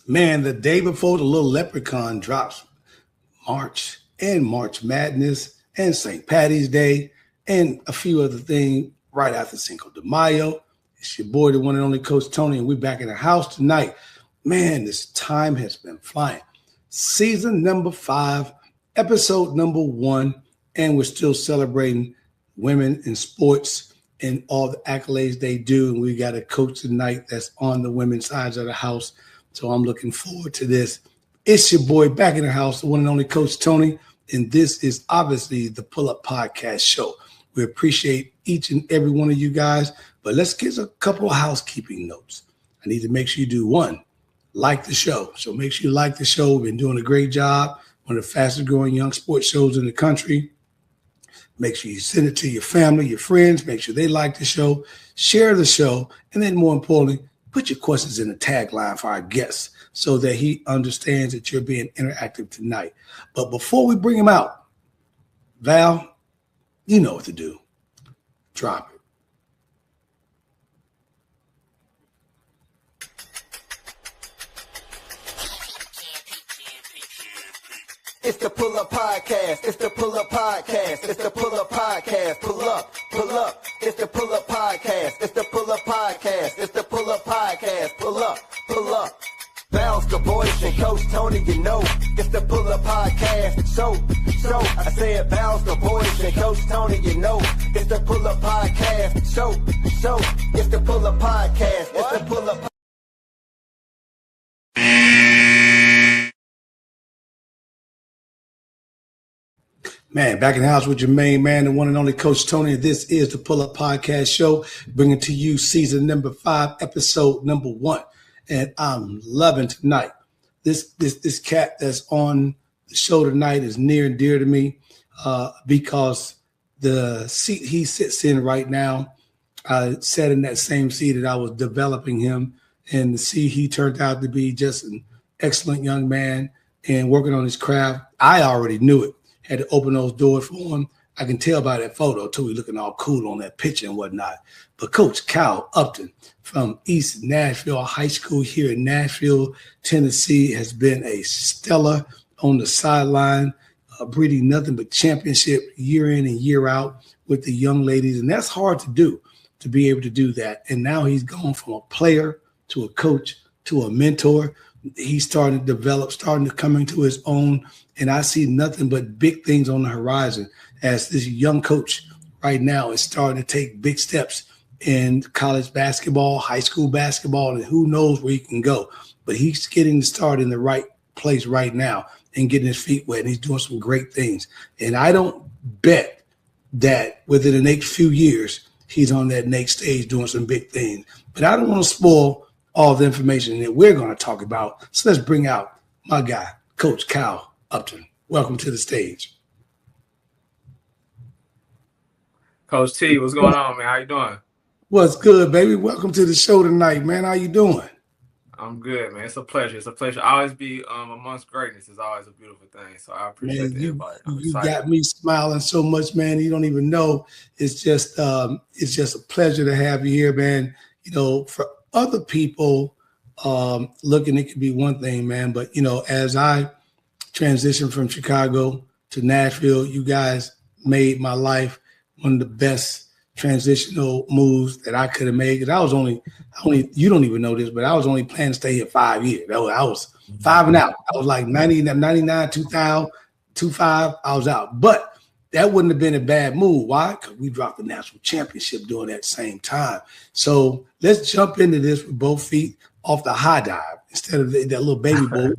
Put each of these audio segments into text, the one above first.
Man, the day before the little leprechaun drops March and March Madness and St. Patty's Day and a few other things right after Cinco de Mayo. It's your boy, the one and only Coach Tony, and we're back in the house tonight. Man, this time has been flying. Season number 5, episode number 1, and we're still celebrating women in sports and all the accolades they do. And we got a coach tonight that's on the women's sides of the house. So I'm looking forward to this. It's your boy back in the house, the one and only Coach Tony. And this is obviously the Pull Up Podcast Show. We appreciate each and every one of you guys. But let's get a couple of housekeeping notes. I need to make sure you do one, like the show. So make sure you like the show. We've been doing a great job. One of the fastest growing young sports shows in the country. Make sure you send it to your family, your friends. Make sure they like the show. Share the show. And then more importantly, put your questions in the tagline for our guests so that he understands that you're being interactive tonight. But before we bring him out, Val, you know what to do. Drop it. It's the Pull Up Podcast. It's the Pull Up Podcast. It's the Pull Up Podcast. Pull up, pull up. It's the Pull Up Podcast. It's the Pull Up Podcast. It's the Pull Up Podcast. Pull up, pull up. Bounce the boys and Coach Tony, you know. It's the Pull Up Podcast. So, I said bounce the boys and Coach Tony, you know. It's the Pull Up Podcast. So, it's the Pull Up Podcast. It's the Pull Up Podcast. Man, back in the house with your main man, the one and only Coach Tony. This is the Pull Up Podcast Show, bringing to you season number 5, episode number 1. And I'm loving tonight. This cat that's on the show tonight is near and dear to me because the seat he sits in right now, I sat in that same seat that I was developing him, and the seat he turned out to be just an excellent young man and working on his craft. I already knew it. Had to open those doors for him. I can tell by that photo, too. He's looking all cool on that picture and whatnot. But Coach Kyle Upton from East Nashville High School here in Nashville, Tennessee, has been a stellar on the sideline, breeding nothing but championship year in and year out with the young ladies. And that's hard to do, to be able to do that. And now he's gone from a player to a coach to a mentor. He's starting to develop, starting to come into his own. And I see nothing but big things on the horizon as this young coach right now is starting to take big steps in college basketball, high school basketball, and who knows where he can go. But he's getting started in the right place right now and getting his feet wet, and he's doing some great things. And I don't bet that within the next few years, he's on that next stage doing some big things. But I don't want to spoil all the information that we're going to talk about. So let's bring out my guy, Coach Kyle Upton. Welcome to the stage. Coach T, what's going on, man? How you doing? What's good, baby? Welcome to the show tonight, man. How you doing? I'm good, man. It's a pleasure. It's a pleasure. I always be amongst greatness. It's always a beautiful thing. So I appreciate the invite. You got me smiling so much, man. You don't even know. It's just a pleasure to have you here, man. You know, for other people looking, it could be one thing, man. But, you know, as I transitioned from Chicago to Nashville, you guys made my life one of the best transitional moves that I could have made. Because I was only, you don't even know this, but I was only planning to stay here 5 years. I was 5 and out. I was like 99, 2000, 25, I was out. But that wouldn't have been a bad move. Why? Because we dropped the national championship during that same time. So let's jump into this with both feet off the high dive instead of that little baby boy.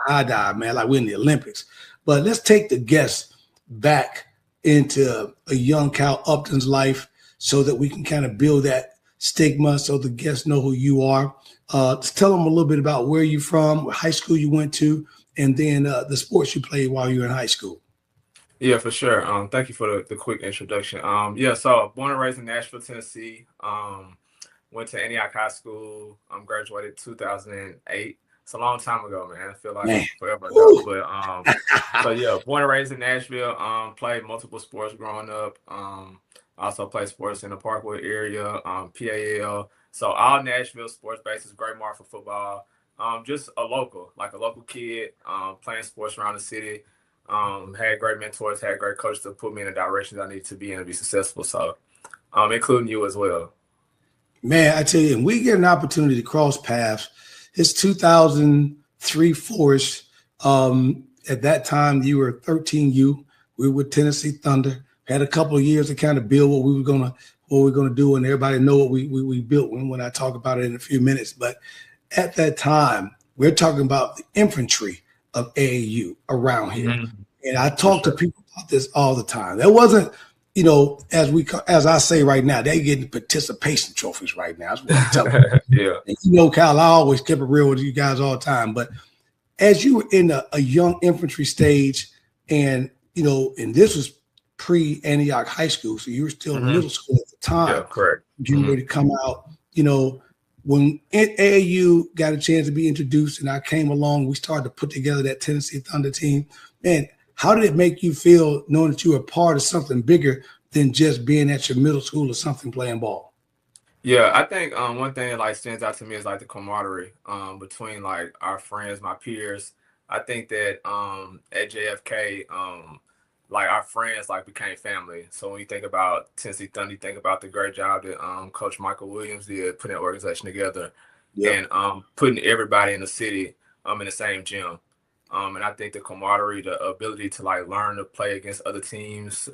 High dive, man, like we're in the Olympics. But let's take the guests back into a young Kyle Upton's life so that we can kind of build that stigma so the guests know who you are. Tell them a little bit about where you're from, what high school you went to, and then the sports you played while you were in high school. Yeah, for sure. Thank you for the quick introduction. So born and raised in Nashville, Tennessee. Went to Antioch High School. Graduated 2008. It's a long time ago, man. I feel like forever ago. But so yeah, born and raised in Nashville. Played multiple sports growing up. Also played sports in the Parkwood area, PAL. So all Nashville sports bases, Great Marfa football. Just a local kid, playing sports around the city. Had great mentors, had great coaches to put me in the directions I need to be in to be successful. So, including you as well. Man, I tell you, and we get an opportunity to cross paths. It's 2003, 4-ish. At that time, you were 13U. We were with Tennessee Thunder. Had a couple of years to kind of build what we were gonna do, and everybody know what we built when I talk about it in a few minutes. But at that time, we're talking about the infantry of AAU around here. Mm-hmm. And I talk to people about this all the time. There wasn't, as I say right now, they're getting participation trophies right now. That's what I'm telling you. Yeah. And Kyle, I always kept it real with you guys all the time. But as you were in a young infantry stage, and and this was pre-Antioch High School, so you were still in middle school at the time. Yeah, correct. Getting ready to come out, when AAU got a chance to be introduced and I came along, we started to put together that Tennessee Thunder team. Man, how did it make you feel knowing that you were part of something bigger than just being at your middle school or something playing ball? Yeah, I think one thing that stands out to me is the camaraderie between our friends, my peers. I think that at JFK, our friends became family. So when you think about Tennessee Thunder, you think about the great job that Coach Michael Williams did putting that organization together and putting everybody in the city in the same gym. And I think the camaraderie, the ability to learn to play against other teams,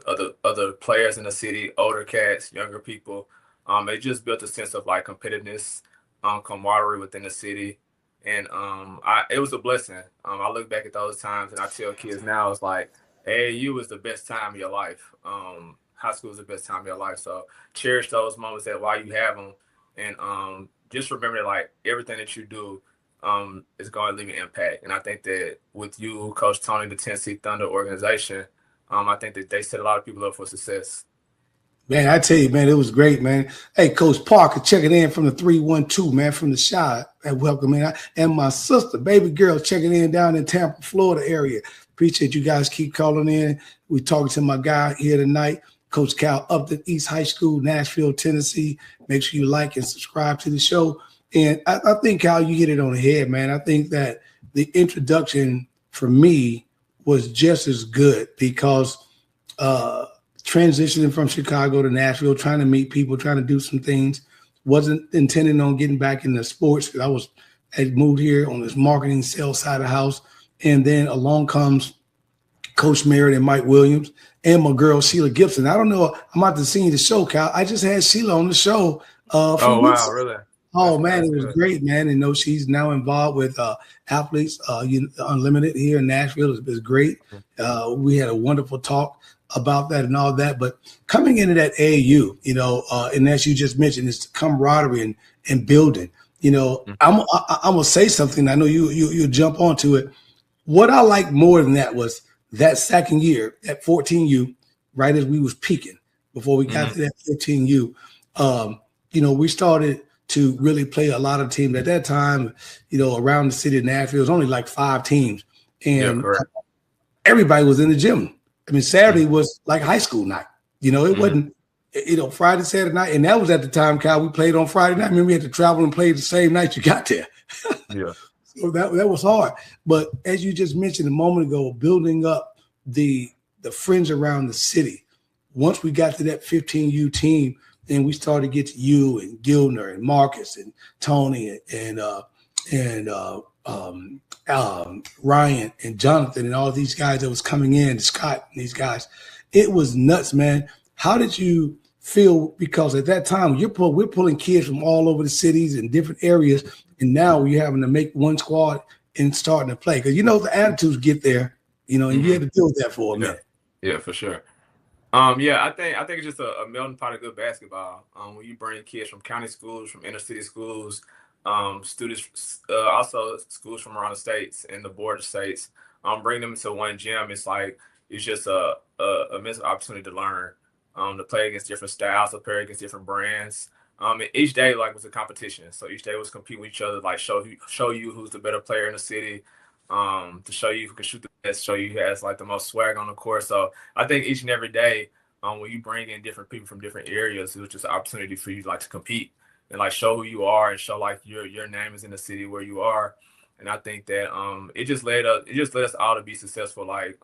other players in the city, older cats, younger people, it just built a sense of competitiveness, camaraderie within the city. And it was a blessing. I look back at those times and I tell kids now, it's AAU is the best time of your life. High school is the best time of your life. So cherish those moments while you have them. And just remember that everything that you do is going to leave an impact. And I think that with you, Coach Tony, the Tennessee Thunder organization, I think that they set a lot of people up for success. Man, I tell you, man, it was great, man. Hey, Coach Parker, checking in from the 312, man, from the Chi. Welcome, man. And my sister, baby girl, checking in down in Tampa, Florida area. Appreciate you guys keep calling in. We talking to my guy here tonight, Coach Cal Upton East High School, Nashville, Tennessee. Make sure you like and subscribe to the show. And I think, Cal, you hit it on the head, man. I think that the introduction for me was just as good because transitioning from Chicago to Nashville, trying to meet people, trying to do some things, wasn't intending on getting back into sports because I had moved here on this marketing sales side of the house. And then along comes Coach Merritt and Mike Williams and my girl, Sheila Gibson. I don't know. I'm about to see the show, Cal. I just had Sheila on the show. Oh, wow, really? Oh, man, it was great, man. And she's now involved with Athletes Unlimited here in Nashville. It's great. We had a wonderful talk about that and all that. But coming into that AAU, and as you just mentioned, it's the camaraderie and building. I'm going to say something. I know you'll jump onto it. What I like more than that was that second year at 14U, right as we was peaking before we got to that 15U, we started to really play a lot of teams at that time, around the city of Nashville. It was only 5 teams. And everybody was in the gym. I mean, Saturday was like high school night. It wasn't, Friday, Saturday night. And that was at the time, Kyle, we played on Friday night. I mean, we had to travel and play the same night you got there. Yeah. So that was hard. But as you just mentioned a moment ago, building up the friends around the city. Once we got to that 15U team, then we started to get to you and Gilner and Marcus and Tony and Ryan and Jonathan and all these guys that was coming in, Scott and these guys. It was nuts, man. How did you feel? Because at that time, we're pulling kids from all over the cities and different areas, and now we're having to make one squad and starting to play. Because the attitudes get there, and you had to deal with that for a minute. Yeah, for sure. I think it's just a melting pot of good basketball. When you bring kids from county schools, from inner city schools, students, also schools from around the states and the border states, bring them into one gym. It's just a immense opportunity to learn, to play against different styles, to play against different brands. And each day was a competition. So each day was competing with each other, show you who's the better player in the city, to show you who can shoot the best, show you who has the most swag on the court. So I think each and every day, when you bring in different people from different areas, it was just an opportunity for you to compete and show who you are and show your name is in the city where you are. And I think that it just led us all to be successful, like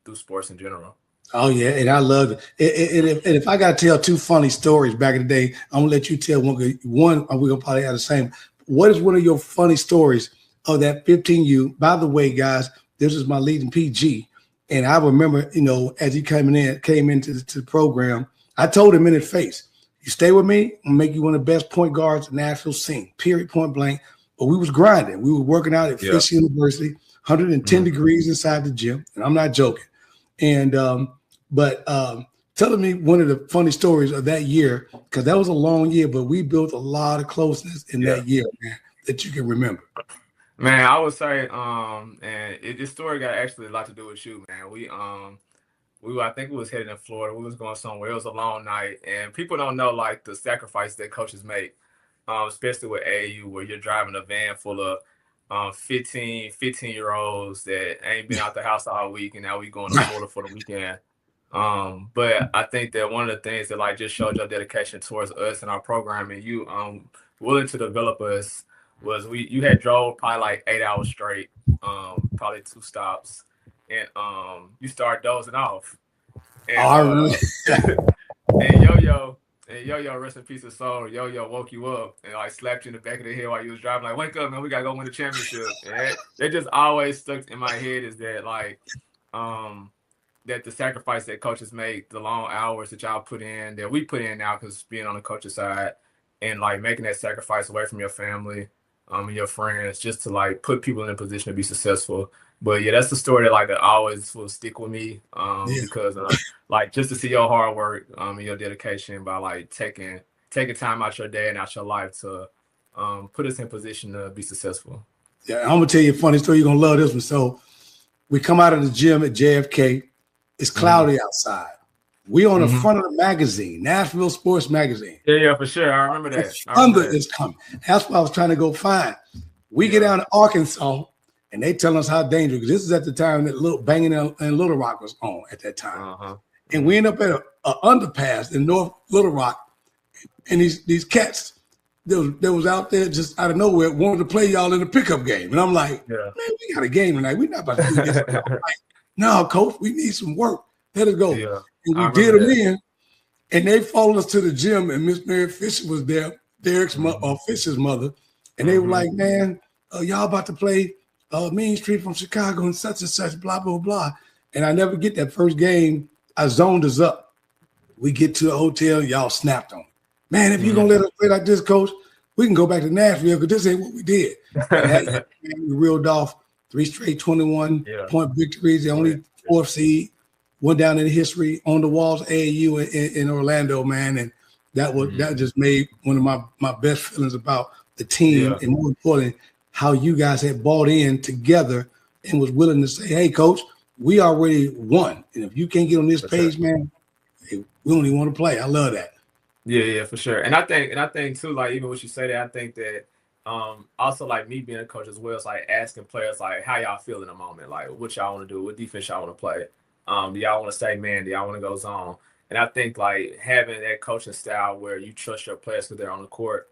through sports in general. Oh yeah, and I love it. And if I got to tell two funny stories back in the day, I'm gonna let you tell one. One, we're gonna probably have the same. What is one of your funny stories of that 15U? By the way, guys, this is my leading PG, and I remember, as he came into the program, I told him in his face, "You stay with me, I'll make you one of the best point guards in Nashville scene." Period, point blank. But we was grinding. We were working out at Fisk University, 110 degrees inside the gym, and I'm not joking. And But telling me one of the funny stories of that year, because that was a long year, but we built a lot of closeness in that year, man, that you can remember. Man, I would say, this story got actually a lot to do with you, man. I think we was headed in Florida. We was going somewhere. It was a long night, and people don't know like the sacrifice that coaches make, especially with AAU, where you're driving a van full of 15-year-olds that ain't been out the house all week, and now we going to Florida for the weekend. But I think that one of the things that like just showed your dedication towards us and our program, and you willing to develop us, was you had drove probably like 8 hours straight, probably 2 stops, and you start dozing off. And, and Yo-Yo, rest in peace of soul, Yo-Yo woke you up and like slapped you in the back of the head while you was driving, like, "Wake up, man, we gotta go win the championship." And that just always stuck in my head, is that like that the sacrifice that coaches make, the long hours that y'all put in, that we put in now, because being on the coach's side, and like making that sacrifice away from your family and your friends, just to like put people in a position to be successful. But yeah, that's the story that like that always will stick with me, because like just to see your hard work and your dedication by like taking time out your day and out your life to put us in position to be successful. Yeah, I'm gonna tell you a funny story. You're gonna love this one. So we come out of the gym at JFK. It's cloudy outside. We on the front of the magazine, Nashville Sports Magazine. Yeah, for sure. I remember that. Thunder is coming. That's what I was trying to go find. We get down to Arkansas, and they tell us how dangerous. Because this is at the time that Little Banging and Little Rock was on at that time. And we end up at an underpass in North Little Rock, and these cats that was out there just out of nowhere wanted to play y'all in a pickup game. And I'm like, man, we got a game tonight. We're not about to do this. Like, no, coach, we need some work. Let us go. Yeah, and we did them in, and they followed us to the gym, and Miss Mary Fisher was there, Derek's Fisher's mother, and they were like, "Man, y'all about to play Mean Street from Chicago and such, blah, blah, blah." And I never get that first game. I zoned us up. We get to the hotel, y'all snapped on it. "Man, if you're going to let us play like this, coach, we can go back to Nashville, because this ain't what we did." And we reeled off 3 straight 21-point victories, the only 4th seed, went down in history, on the walls, AAU in Orlando, man. And that just made one of my best feelings about the team, and more importantly, how you guys had bought in together and was willing to say, "Hey, coach, we already won. And if you can't get on this page, man, hey, we don't even want to play." I love that. Yeah, for sure. And I think too, like even what you say there, I think that also like me being a coach as well, it's like asking players like how y'all feel in a moment, like what y'all want to do, what defense y'all want to play. Do y'all want to stay man? Do y'all want to go zone? And I think like having that coaching style where you trust your players because they're on the court,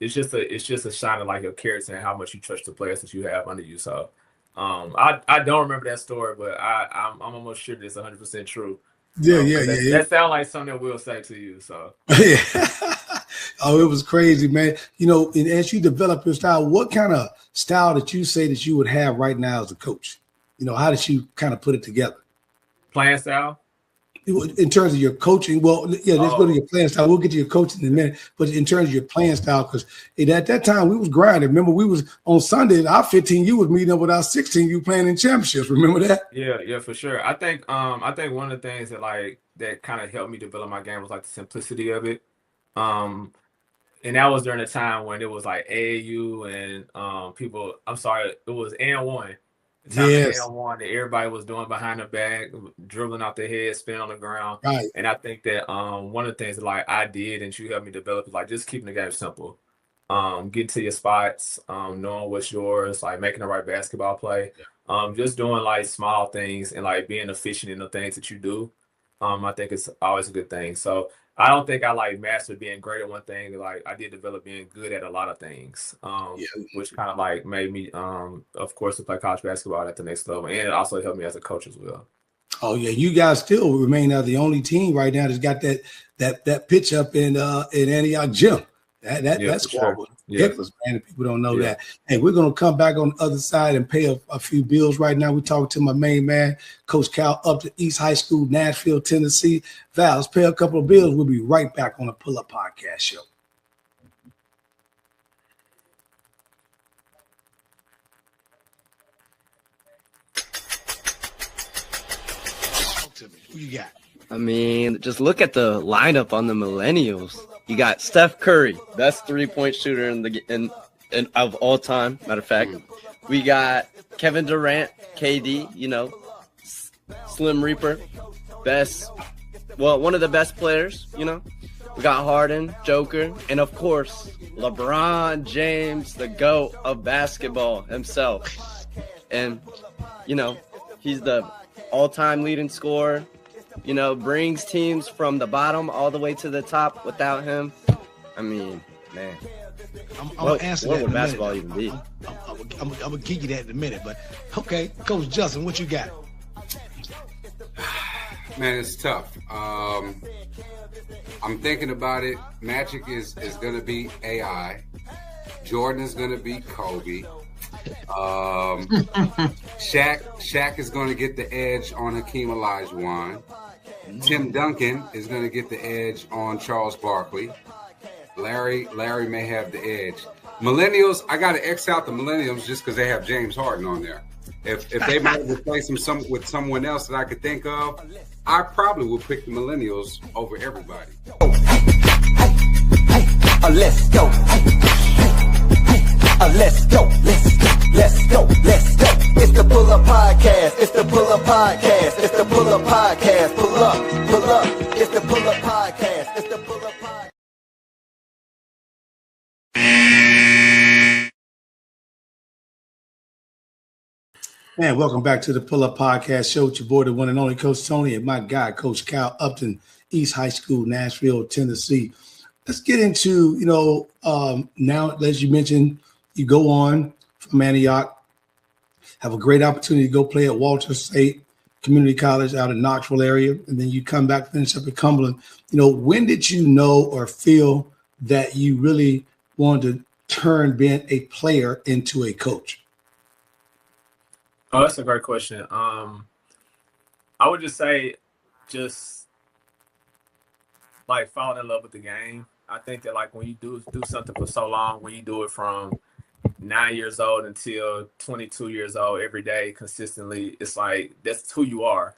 it's just a sign of like your character and how much you trust the players that you have under you. So I don't remember that story, but I'm almost sure it's 100% true. Yeah. That sounds like something that we'll say to you. So yeah. Oh, it was crazy, man. And as you develop your style, what kind of style did you say that you would have right now as a coach? How did you kind of put it together? Playing style? In terms of your coaching, well, yeah, let's go to your playing style. We'll get to your coaching in a minute. But in terms of your playing style, because at that time we was grinding. Remember, we was on Sunday, our 15U was meeting up with our 16U playing in championships. Remember that? Yeah, for sure. I think one of the things that kind of helped me develop my game was like the simplicity of it. And that was during a time when it was like AAU and it was N1. N1 that everybody was doing behind the back, dribbling out their head, spinning on the ground. Right. And I think that one of the things that like I did and you helped me develop is like just keeping the game simple. Getting to your spots, knowing what's yours, like making the right basketball play. Just doing like small things and like being efficient in the things that you do. I think it's always a good thing. So I don't think I like mastered being great at one thing. Like I did develop being good at a lot of things, which kind of like made me, of course, to play college basketball at the next level, and it also helped me as a coach as well. Oh yeah, you guys still remain the only team right now that's got that pitch up in Antioch gym. That's sure. ridiculous, man. If people don't know that. Hey, we're gonna come back on the other side and pay a few bills right now. We're talking to my main man, Coach Cal, up to East High School, Nashville, Tennessee. Val, let's pay a couple of bills. We'll be right back on the Pull Up Podcast Show. Who you got? I mean, just look at the lineup on the Millennials. You got Steph Curry, best three-point shooter in of all time. Matter of fact, we got Kevin Durant, KD, Slim Reaper, one of the best players. We got Harden, Joker, and of course LeBron James, the GOAT of basketball himself. And he's the all-time leading scorer. Brings teams from the bottom all the way to the top. Without him, I mean, man, I'm gonna answer that. What would basketball even be? I'm gonna give you that in a minute, but okay, Coach Justin, what you got? Man, it's tough. I'm thinking about it. Magic is gonna be AI. Jordan is gonna be Kobe. Shaq is going to get the edge on Hakeem Olajuwon. Tim Duncan is going to get the edge on Charles Barkley. Larry may have the edge. Millennials, I got to X out the Millennials just because they have James Harden on there. If they might replace him with someone else that I could think of, I probably would pick the Millennials over everybody. Let's go. Let's go. Let's go. It's the Pull Up Podcast. It's the Pull Up Podcast. It's the Pull Up Podcast. Pull up. It's the Pull Up Podcast. It's the Pull Up Podcast. Man, welcome back to the Pull Up Podcast Show with your boy, the one and only Coach Tony, and my guy, Coach Cal Upton, East High School, Nashville, Tennessee. Let's get into, now, as you mentioned, you go on from Antioch, have a great opportunity to go play at Walter State Community College out in Knoxville area, and then you come back, finish up at Cumberland. When did you know or feel that you really wanted to turn being a player into a coach? Oh, that's a great question. I would just say like falling in love with the game. I think that like when you do something for so long, when you do it from 9 years old until 22 years old every day consistently, it's like that's who you are.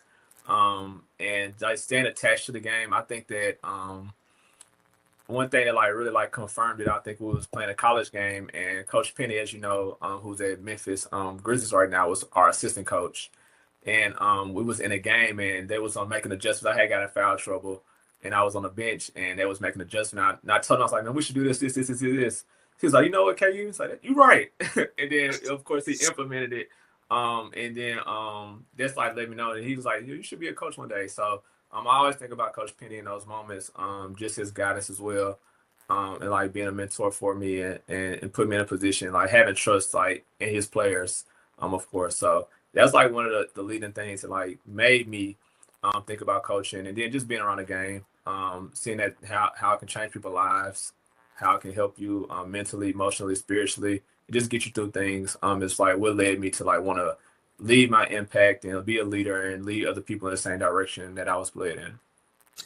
And like staying attached to the game, I think that one thing that like really like confirmed it, I think we was playing a college game, and Coach Penny, as you know, who's at Memphis Grizzlies right now, was our assistant coach. And we was in a game and they was making adjustments. I had got in foul trouble and I was on the bench and they was making adjustments. And I told him, I was like, man, we should do this. He was like, you know what, KU? He's like, you're right. And then, of course, he implemented it. And then that's like let me know. And he was like, you should be a coach one day. So I always think about Coach Penny in those moments, just his guidance as well, and like being a mentor for me and put me in a position, like having trust like in his players, of course. So that's like one of the leading things that like made me think about coaching, and then just being around the game, seeing that how it can change people's lives, how it can help you mentally, emotionally, spiritually, just get you through things. It's like what led me to like want to leave my impact and be a leader and lead other people in the same direction that I was led in.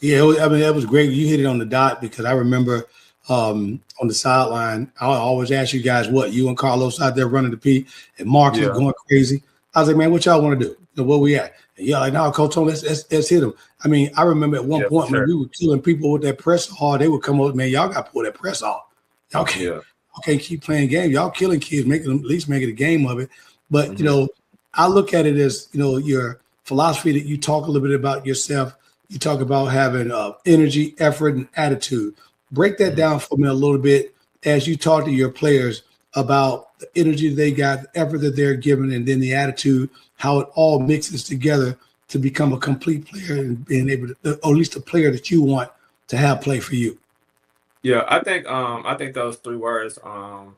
Yeah, that was great. You hit it on the dot because I remember on the sideline, I always ask you guys what you and Carlos out there running the P and Mark was going crazy. I was like, man, what y'all want to do? Where we at? And y'all like, no, Coach Tony, let's hit him. I mean, I remember at one point when we were killing people with that press hard, they would come up, man, y'all got to pull that press off. Y'all can't keep playing games. Y'all killing kids, making them at least making a game of it. But I look at it as your philosophy that you talk a little bit about yourself. You talk about having energy, effort, and attitude. Break that down for me a little bit as you talk to your players about the energy they got, the effort that they're giving, and then the attitude, how it all mixes together to become a complete player and being able to, or at least the player that you want to have play for you? Yeah, I think those three words are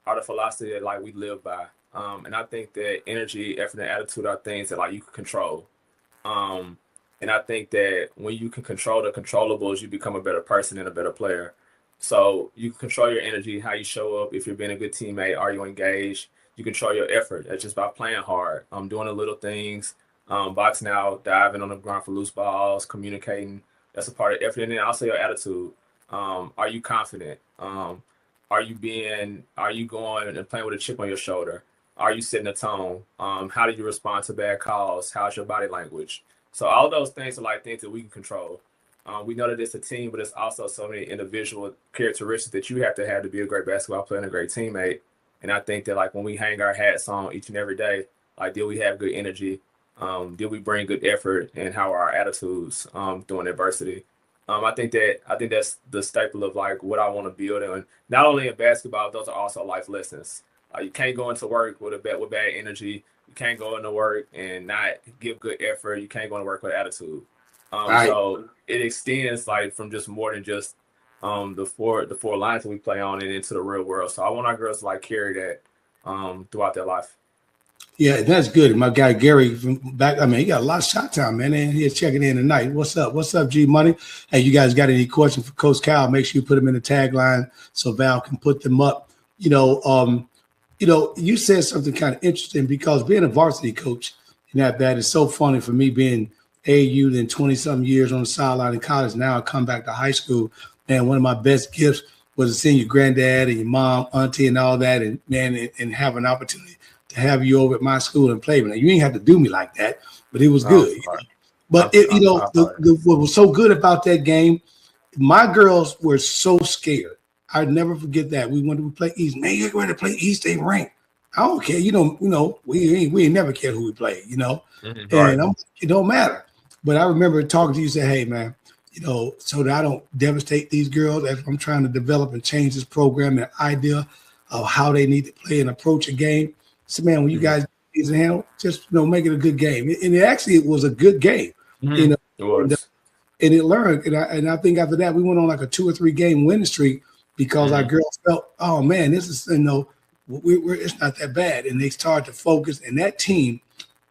the philosophy that like we live by. And I think that energy, effort, and attitude are things that like you can control. Um, and I think that when you can control the controllables, you become a better person and a better player. So you can control your energy, how you show up. If you're being a good teammate, are you engaged? You control your effort. That's just by playing hard, doing the little things, boxing out, diving on the ground for loose balls, communicating. That's a part of effort. And then also your attitude. Are you confident? Are you going and playing with a chip on your shoulder? Are you setting a tone? How do you respond to bad calls? How's your body language? So all those things are like things that we can control. We know that it's a team, but it's also so many individual characteristics that you have to be a great basketball player and a great teammate. And I think that like when we hang our hats on each and every day, like did we have good energy? Did we bring good effort, and how are our attitudes during adversity? I think that's the staple of like what I want to build, and not only in basketball, those are also life lessons. You can't go into work with bad energy. You can't go into work and not give good effort. You can't go into work with attitude. Right. So it extends like from just more than just the four lines that we play on and into the real world. So I want our girls to like carry that throughout their life. Yeah, that's good. My guy Gary from back. I mean, he got a lot of shot time, man. And he's checking in tonight. What's up? What's up, G Money? Hey, you guys got any questions for Coach Cal? Make sure you put them in the tagline so Val can put them up. You said something kind of interesting, because being a varsity coach in that bad is so funny for me, being AAU then 20-something years on the sideline in college. Now I come back to high school, and one of my best gifts was seeing your granddad and your mom, auntie, and all that, and man, and have an opportunity to have you over at my school and play. Now, you ain't have to do me like that, but it was good. But what was so good about that game, my girls were so scared. I'd never forget that. We went to play East. Man, you're going to play East, they ranked. I don't care. We ain't never cared who we played, Mm-hmm. And it don't matter. But I remember talking to you, say, hey, man, so that I don't devastate these girls as I'm trying to develop and change this program, the idea of how they need to play and approach a game. So, man, when you guys need to handle, just make it a good game. And it was a good game. Mm-hmm. It was. And it learned. And I think after that, we went on like a 2 or 3 game winning streak, because our girls felt, oh man, this is it's not that bad, and they started to focus. And that team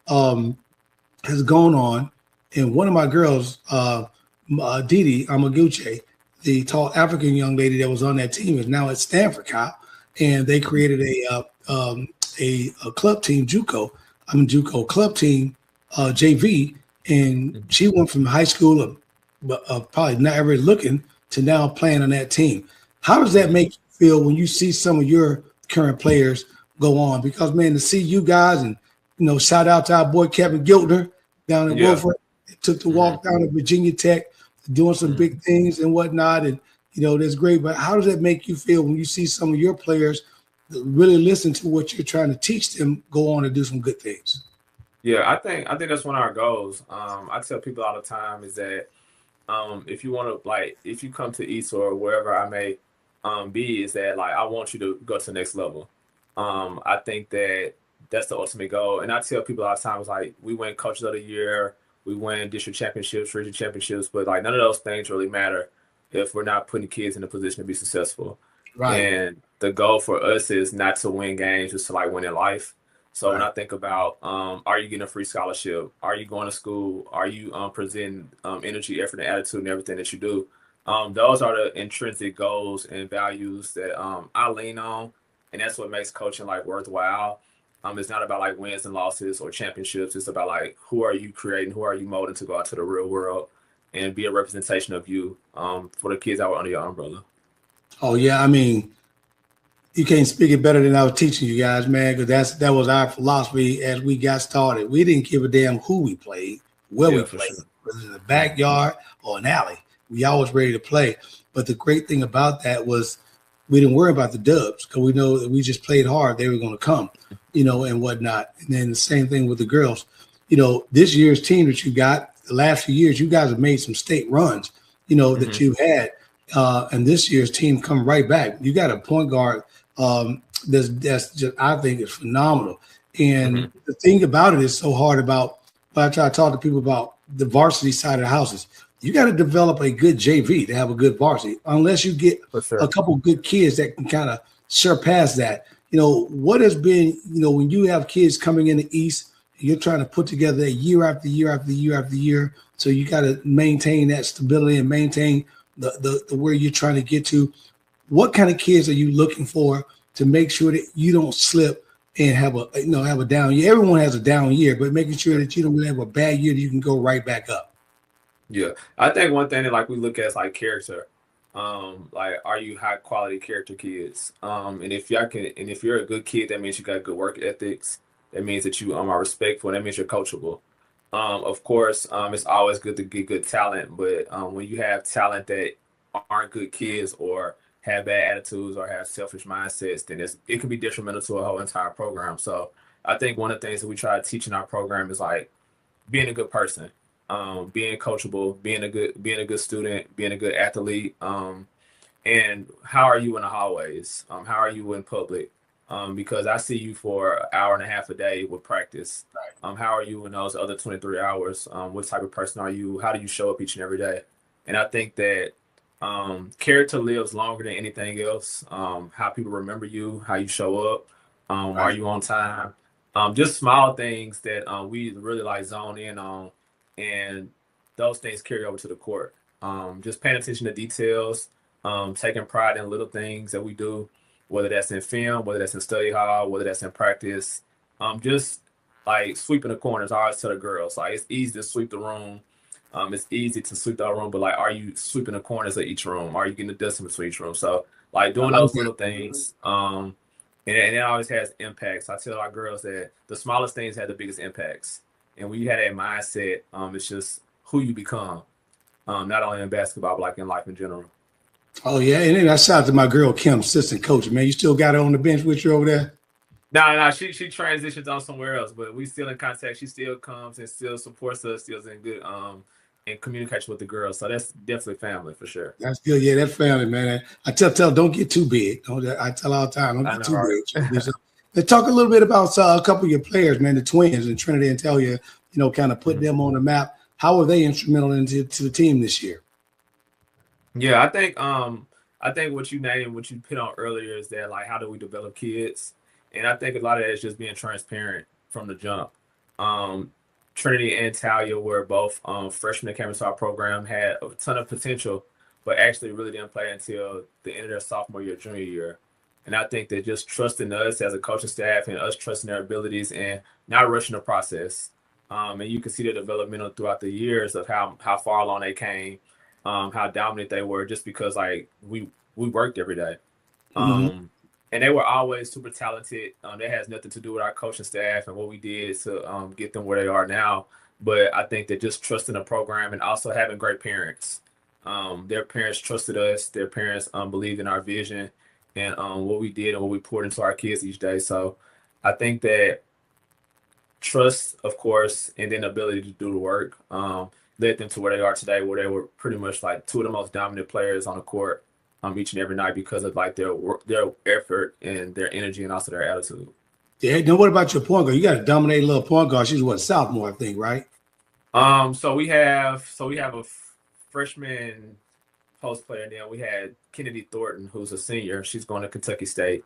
has gone on. And one of my girls, Didi Amaguchi, the tall African young lady that was on that team, is now at Stanford, Kyle. And they created a club team, JUCO club team, JV, and she went from high school of probably not ever looking to now playing on that team. How does that make you feel when you see some of your current players go on? Because, man, to see you guys, and shout out to our boy Kevin Giltner down in Wilford, took the walk down to Virginia Tech, doing some big things and whatnot, and that's great. But how does that make you feel when you see some of your players that really listen to what you're trying to teach them, go on and do some good things? Yeah, I think that's one of our goals. I tell people all the time is that if you want to, if you come to East or wherever I may be, is that I want you to go to the next level. I think that's the ultimate goal. And I tell people all the time, is we win Coaches of the Year, we win district championships, region championships, but none of those things really matter if we're not putting kids in a position to be successful. Right. And the goal for us is not to win games, just to win in life. So when I think about, are you getting a free scholarship? Are you going to school? Are you presenting energy, effort, and attitude and everything that you do? Those are the intrinsic goals and values that I lean on, and that's what makes coaching worthwhile. It's not about wins and losses or championships. It's about who are you creating, who are you molding to go out to the real world and be a representation of you for the kids that were under your umbrella. Oh yeah, I mean, you can't speak it better than I was teaching you guys, man, because that was our philosophy as we got started. We didn't give a damn who we played, where we played, whether in the backyard or an alley. We always ready to play. But the great thing about that was we didn't worry about the dubs, because we know that we just played hard. They were going to come, and whatnot. And then the same thing with the girls. This year's team that you got, the last few years, you guys have made some state runs, that you've had. And this year's team come right back. You got a point guard that's just, I think, is phenomenal. And the thing about it is so hard about, but I try to talk to people about the varsity side of the houses. you got to develop a good JV to have a good varsity. Unless you get For sure. a couple good kids that can kind of surpass that. What has been, when you have kids coming in the East, you're trying to put together a year after year after year after year. So you got to maintain that stability and maintain the where you're trying to get to. What kind of kids are you looking for to make sure that you don't slip and have a down year? Everyone has a down year, but making sure that you don't really have a bad year that you can go right back up. Yeah, I think one thing that like we look at is like character. Like, are you high quality character kids? And if you're a good kid, that means you got good work ethics. That means that you are respectful. That means you're coachable. Of course, it's always good to get good talent, but when you have talent that aren't good kids or have bad attitudes or have selfish mindsets, then it can be detrimental to a whole entire program. So I think one of the things that we try to teach in our program is like being a good person, being coachable, being a good student, being a good athlete. And how are you in the hallways? How are you in public? Because I see you for an hour and a half a day with practice. How are you in those other 23 hours? What type of person are you? How do you show up each and every day? And I think that character lives longer than anything else. How people remember you, how you show up, are you on time? Just small things that we really like zone in on, and those things carry over to the court. Just paying attention to details, taking pride in little things that we do, whether that's in film, whether that's in study hall, whether that's in practice. Just like sweeping the corners. I always tell the girls, like, it's easy to sweep the room. It's easy to sweep the room, but like, are you sweeping the corners of each room? Are you getting the dust in between each room? So like doing those little things, and it always has impacts. I tell our girls that the smallest things have the biggest impacts. And when you have that mindset, it's just who you become, not only in basketball, but like in life in general. Oh, yeah. And then I shout out to my girl, Kim, assistant coach. Man, you still got her on the bench with you over there? No, she transitions on somewhere else, but we still in contact. She still comes and still supports us, still in good and communicates with the girls. So that's definitely family for sure. That's good. Yeah, that's family, man. I tell don't get too big. I tell all the time, don't get too big. Let's talk a little bit about a couple of your players, man, the twins and Trinity and Talia, kind of put them on the map. How were they instrumental into the team this year? Yeah, I think what you named, what you put on earlier is that, like, how do we develop kids? And I think a lot of that is just being transparent from the jump. Trinity and Talia were both freshmen that came into our program, had a ton of potential, but actually really didn't play until the end of their sophomore year, junior year. And I think that just trusting us as a coaching staff and us trusting their abilities and not rushing the process. And you can see the developmental throughout the years of how far along they came, how dominant they were, just because like we worked every day. And they were always super talented. That has nothing to do with our coaching staff and what we did to get them where they are now. But I think that just trusting the program and also having great parents. Their parents trusted us. Their parents believed in our vision and what we did and what we poured into our kids each day. So I think that trust, of course, and then ability to do the work led them to where they are today, where they were pretty much like two of the most dominant players on the court each and every night because of like their effort and their energy and also their attitude. Yeah. Now, what about your point guard? You got a dominating little point guard. She's sophomore, I think, right? So we have a freshman post player. And then we had Kennedy Thornton, who's a senior. She's going to Kentucky State.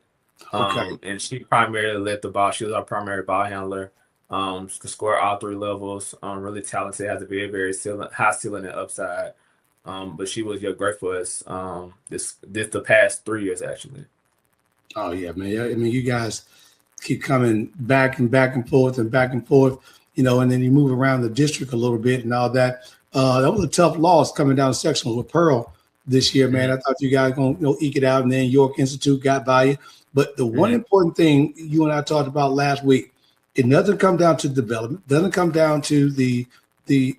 And she primarily led the ball. She was our primary ball handler. She could score all three levels. Really talented, has a very, very high ceiling and upside. But she was great for us the past 3 years, actually. Oh, yeah, man. I mean, you guys keep coming back and forth, and then you move around the district a little bit and all that. That was a tough loss coming down the section with Pearl this year, man. I thought you guys going to eke it out, and then York Institute got by you. But the one important thing you and I talked about last week, it doesn't come down to development, doesn't come down to the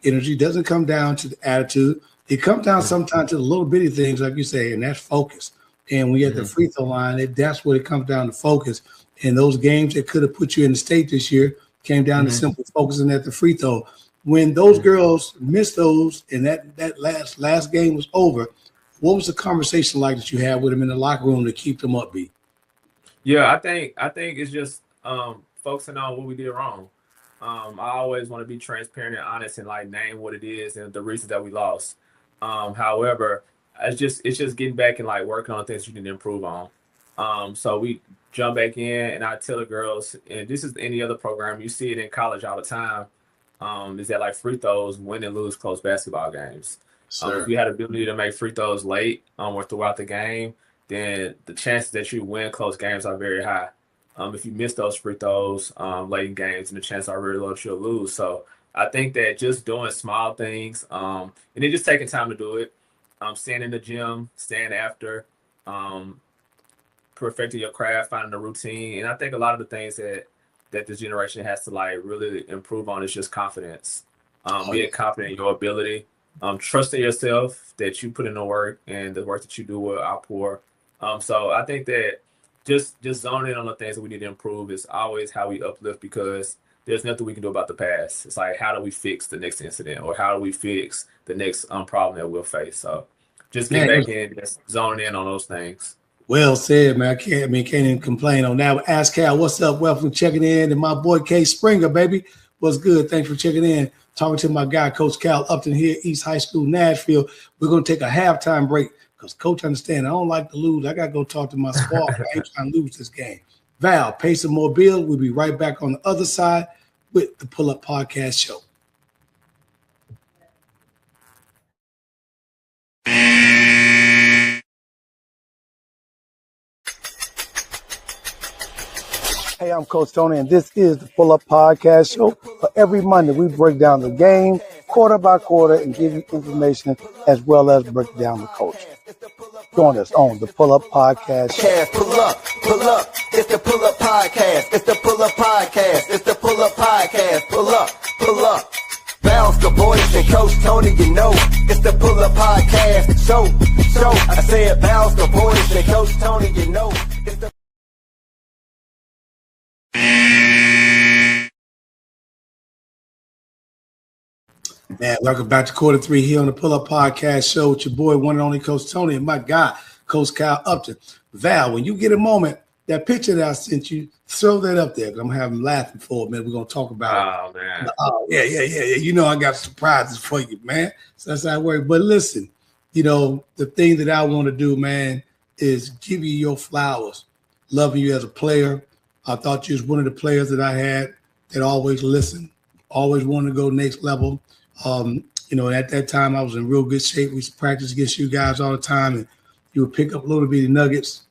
energy, doesn't come down to the attitude. It comes down sometimes to the little bitty things, like you say, and that's focus. And when you're at the free throw line, that's what it comes down to, focus. And those games that could have put you in the state this year came down to simply focusing at the free throw. When those girls missed those and that last game was over, what was the conversation like that you had with them in the locker room to keep them upbeat? Yeah, I think it's just focusing on what we did wrong. I always want to be transparent and honest and like name what it is and the reasons that we lost. However, it's just getting back and like working on things you need to improve on. So we jump back in, and I tell the girls, and this is any other program, you see it in college all the time. Is that like free throws win and lose close basketball games. If you had the ability to make free throws late or throughout the game, then the chances that you win close games are very high. If you miss those free throws late in games, and the chances are really low that you'll lose. So I think that just doing small things and then just taking time to do it, staying in the gym, staying after, perfecting your craft, finding a routine. And I think a lot of the things that this generation has to like really improve on is just confidence. Being confident in your ability, trusting yourself that you put in the work, and the work that you do will outpour. So I think that just zoning in on the things that we need to improve is always how we uplift, because there's nothing we can do about the past. It's like, how do we fix the next incident, or how do we fix the next problem that we'll face? So just get back in, just zoning in on those things. Well said, man. I can't even complain on that. Ask Cal, what's up? Welcome for checking in. And my boy K Springer, baby. What's good? Thanks for checking in. Talking to my guy, Coach Cal Upton here, East High School, Nashville. We're going to take a halftime break because Coach understands I don't like to lose. I got to go talk to my squad. I ain't trying to lose this game. Val, pay some more bills. We'll be right back on the other side with the Pull Up Podcast Show. Hey, I'm Coach Tony, and this is the Pull Up Podcast Show. For every Monday, we break down the game quarter by quarter and give you information as well as break down the culture. Join us on the Pull Up Podcast Show. Pull up, pull up. It's the Pull Up Podcast. It's the Pull Up Podcast. It's the Pull Up Podcast. Pull up, pull up. Bounce the boys and Coach Tony, you know. It's the Pull Up Podcast. Show. I said bounce the boys and Coach Tony, you know. It's the Man, welcome back to quarter three here on the Pull Up Podcast Show with your boy, one and only Coach Tony, and my guy, Coach Cal Upton. Val, when you get a moment, that picture that I sent you, throw that up there, because I'm having laughing for a minute. We're going to talk about it. Man. Yeah. You know I got surprises for you, man. So that's how it works. But listen, you know, the thing that I want to do, man, is give you your flowers. Loving you as a player. I thought you was one of the players that I had that always listened, always wanted to go next level. You know, at that time, I was in real good shape. We used to practice against you guys all the time, and you would pick up little bitty nuggets.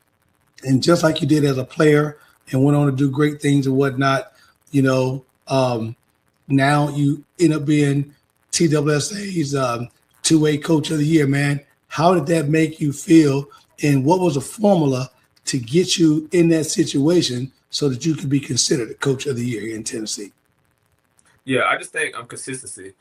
And just like you did as a player and went on to do great things and whatnot, you know, now you end up being TWSA's 2A Coach of the Year, man. How did that make you feel? And what was the formula to get you in that situation so that you could be considered a Coach of the Year here in Tennessee? Yeah, I just think consistency.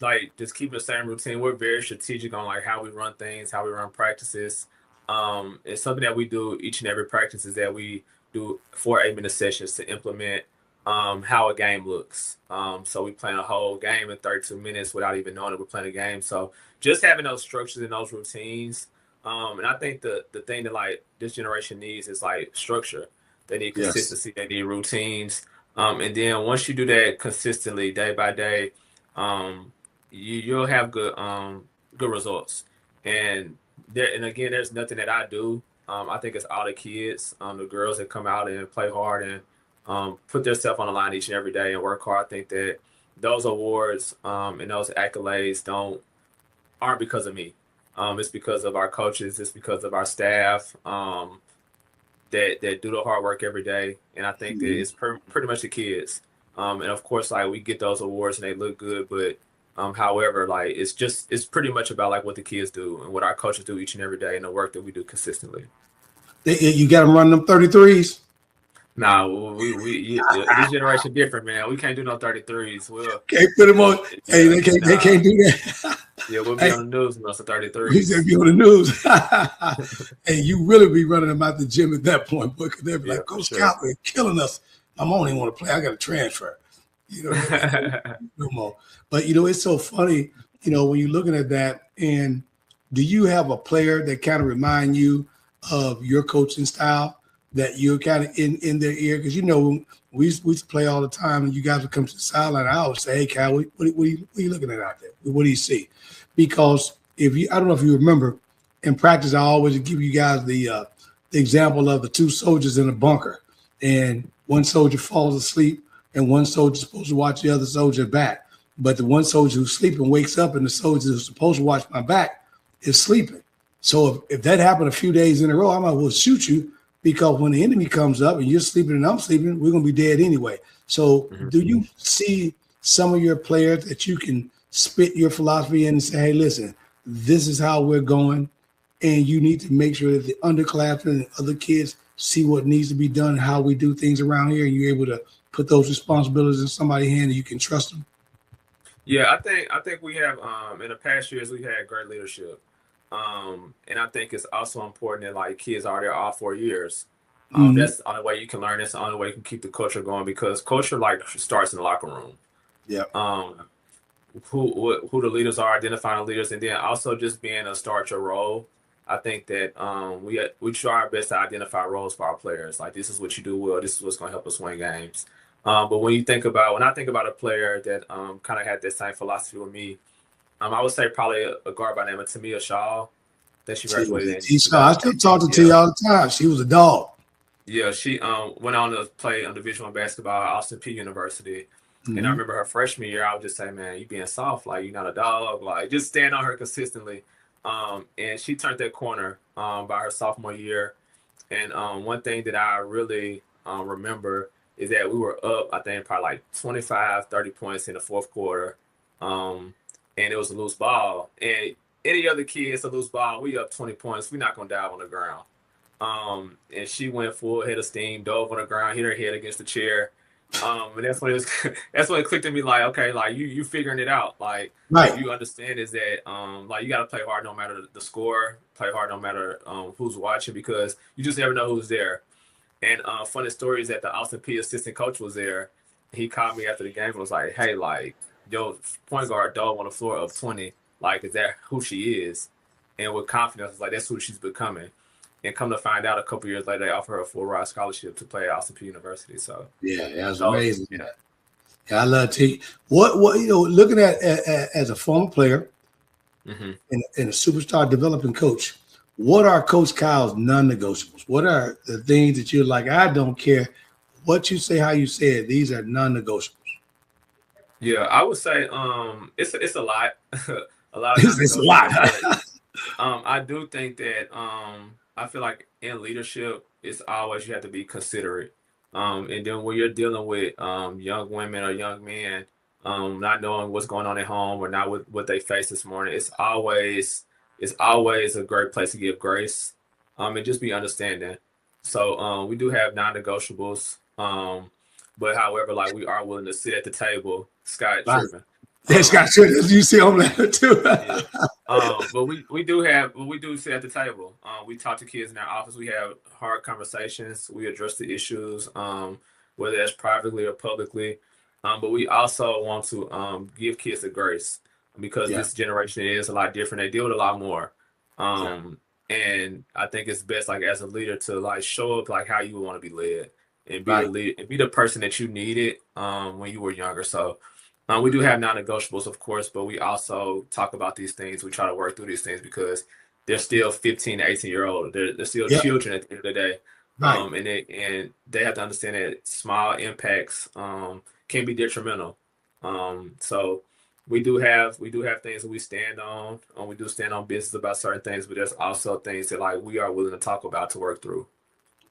Like just keeping the same routine. We're very strategic on like how we run things, how we run practices. It's something that we do each and every practice is that we do 4 8-minute sessions to implement how a game looks. So we plan a whole game in 32 minutes without even knowing that we're playing a game. So just having those structures and those routines. And I think the thing that like this generation needs is like structure. They need consistency. Yes. They need routines. And then once you do that consistently, day by day, you'll have good results. And again, there's nothing that I do. I think it's all the kids, the girls that come out and play hard and put themselves on the line each and every day and work hard. I think that those awards and those accolades aren't because of me. It's because of our coaches. It's because of our staff. That do the hard work every day. And I think that it's pretty much the kids. And of course, like we get those awards and they look good, but however, like it's pretty much about like what the kids do and what our coaches do each and every day and the work that we do consistently. You got them running them 33s? Nah, this generation different, man. We can't do no 33s. Can't put them on. Hey, they can't do that. Yeah, we'll be on the news with us at 33. He's gonna be on the news. Hey, you really be running them out the gym at that point, but they'll be like, Coach Cal, they're killing us. I don't even want to play. I got to transfer. You know, no more. But you know, it's so funny. You know, when you're looking at that, and do you have a player that kind of remind you of your coaching style that you're kind of in their ear? Because you know, we used to play all the time, and you guys would come to the sideline. I always say, "Hey, Cal, what are you looking at out there? What do you see?" because I don't know if you remember, in practice, I always give you guys the example of the two soldiers in a bunker, and one soldier falls asleep, and one soldier is supposed to watch the other soldier back. But the one soldier who's sleeping wakes up, and the soldier who's supposed to watch my back is sleeping. So if that happened a few days in a row, I might well shoot you, because when the enemy comes up and you're sleeping and I'm sleeping, we're going to be dead anyway. So do you see some of your players that you can spit your philosophy in and say, hey, listen, this is how we're going, and you need to make sure that the underclassmen and other kids see what needs to be done, how we do things around here, and you're able to put those responsibilities in somebody's hand and you can trust them? Yeah, I think we have in the past years we had great leadership. And I think it's also important that like kids are there all 4 years. That's the only way you can learn. That's the only way you can keep the culture going, because culture like starts in the locker room. Yeah. Who the leaders are, identifying the leaders, and then also just being a start your role. I think that we try our best to identify roles for our players. Like, this is what you do well. This is what's going to help us win games. But when I think about a player that kind of had that same philosophy with me, I would say probably a guard by the name of Tamia Shaw, that she graduated in. I still talk to T all the time. She was a dog. Yeah, she went on to play on Division I basketball at Austin Peay University. And I remember her freshman year, I would just say, man, you being soft, like, you're not a dog, like, just stand on her consistently. And she turned that corner by her sophomore year. And one thing that I really remember is that we were up, I think, probably like 25, 30 points in the fourth quarter. And it was a loose ball. And any other kid, it's a loose ball. We up 20 points. We're not going to dive on the ground. And she went full head of steam, dove on the ground, hit her head against the chair. And that's when it clicked in me, like, okay, like you figuring it out. Like, right. You understand is that like, you got to play hard no matter the score, play hard no matter who's watching, because you just never know who's there. And funny story is that the Austin Peay assistant coach was there. He called me after the game and was like, hey, like, yo, point guard dove on the floor of 20. Like, is that who she is? And with confidence, it's like, that's who she's becoming. And come to find out, a couple years later, they offer her a full ride scholarship to play at Austin Peay University. So yeah, that was amazing. Yeah, I love T. What looking at as a former player and a superstar developing coach, what are Coach Kyle's non-negotiables? What are the things that you're like, I don't care what you say, how you say it, these are non-negotiables? Yeah, I would say it's a lot. A lot of it's a lot. I do think that I feel like in leadership, it's always you have to be considerate. And then when you're dealing with young women or young men, not knowing what's going on at home or not what they face this morning, it's always a great place to give grace and just be understanding. So we do have non-negotiables, but however, like, we are willing to sit at the table. Scott tripping. Yeah, Scott tripping. You see him there too. Yeah. But we do sit at the table. We talk to kids in our office. We have hard conversations. We address the issues, whether that's privately or publicly. But we also want to give kids the grace, because this generation is a lot different. They deal with a lot more. And I think it's best, like, as a leader, to like show up like how you want to be led, and be the lead, and be the person that you needed when you were younger. So we do have non-negotiables, of course, but we also talk about these things. We try to work through these things because they're still 15 to 18-year-old. They're still children at the end of the day. Right. And they have to understand that small impacts can be detrimental. So we do have things that we stand on. We do stand on business about certain things, but there's also things that, like, we are willing to talk about to work through.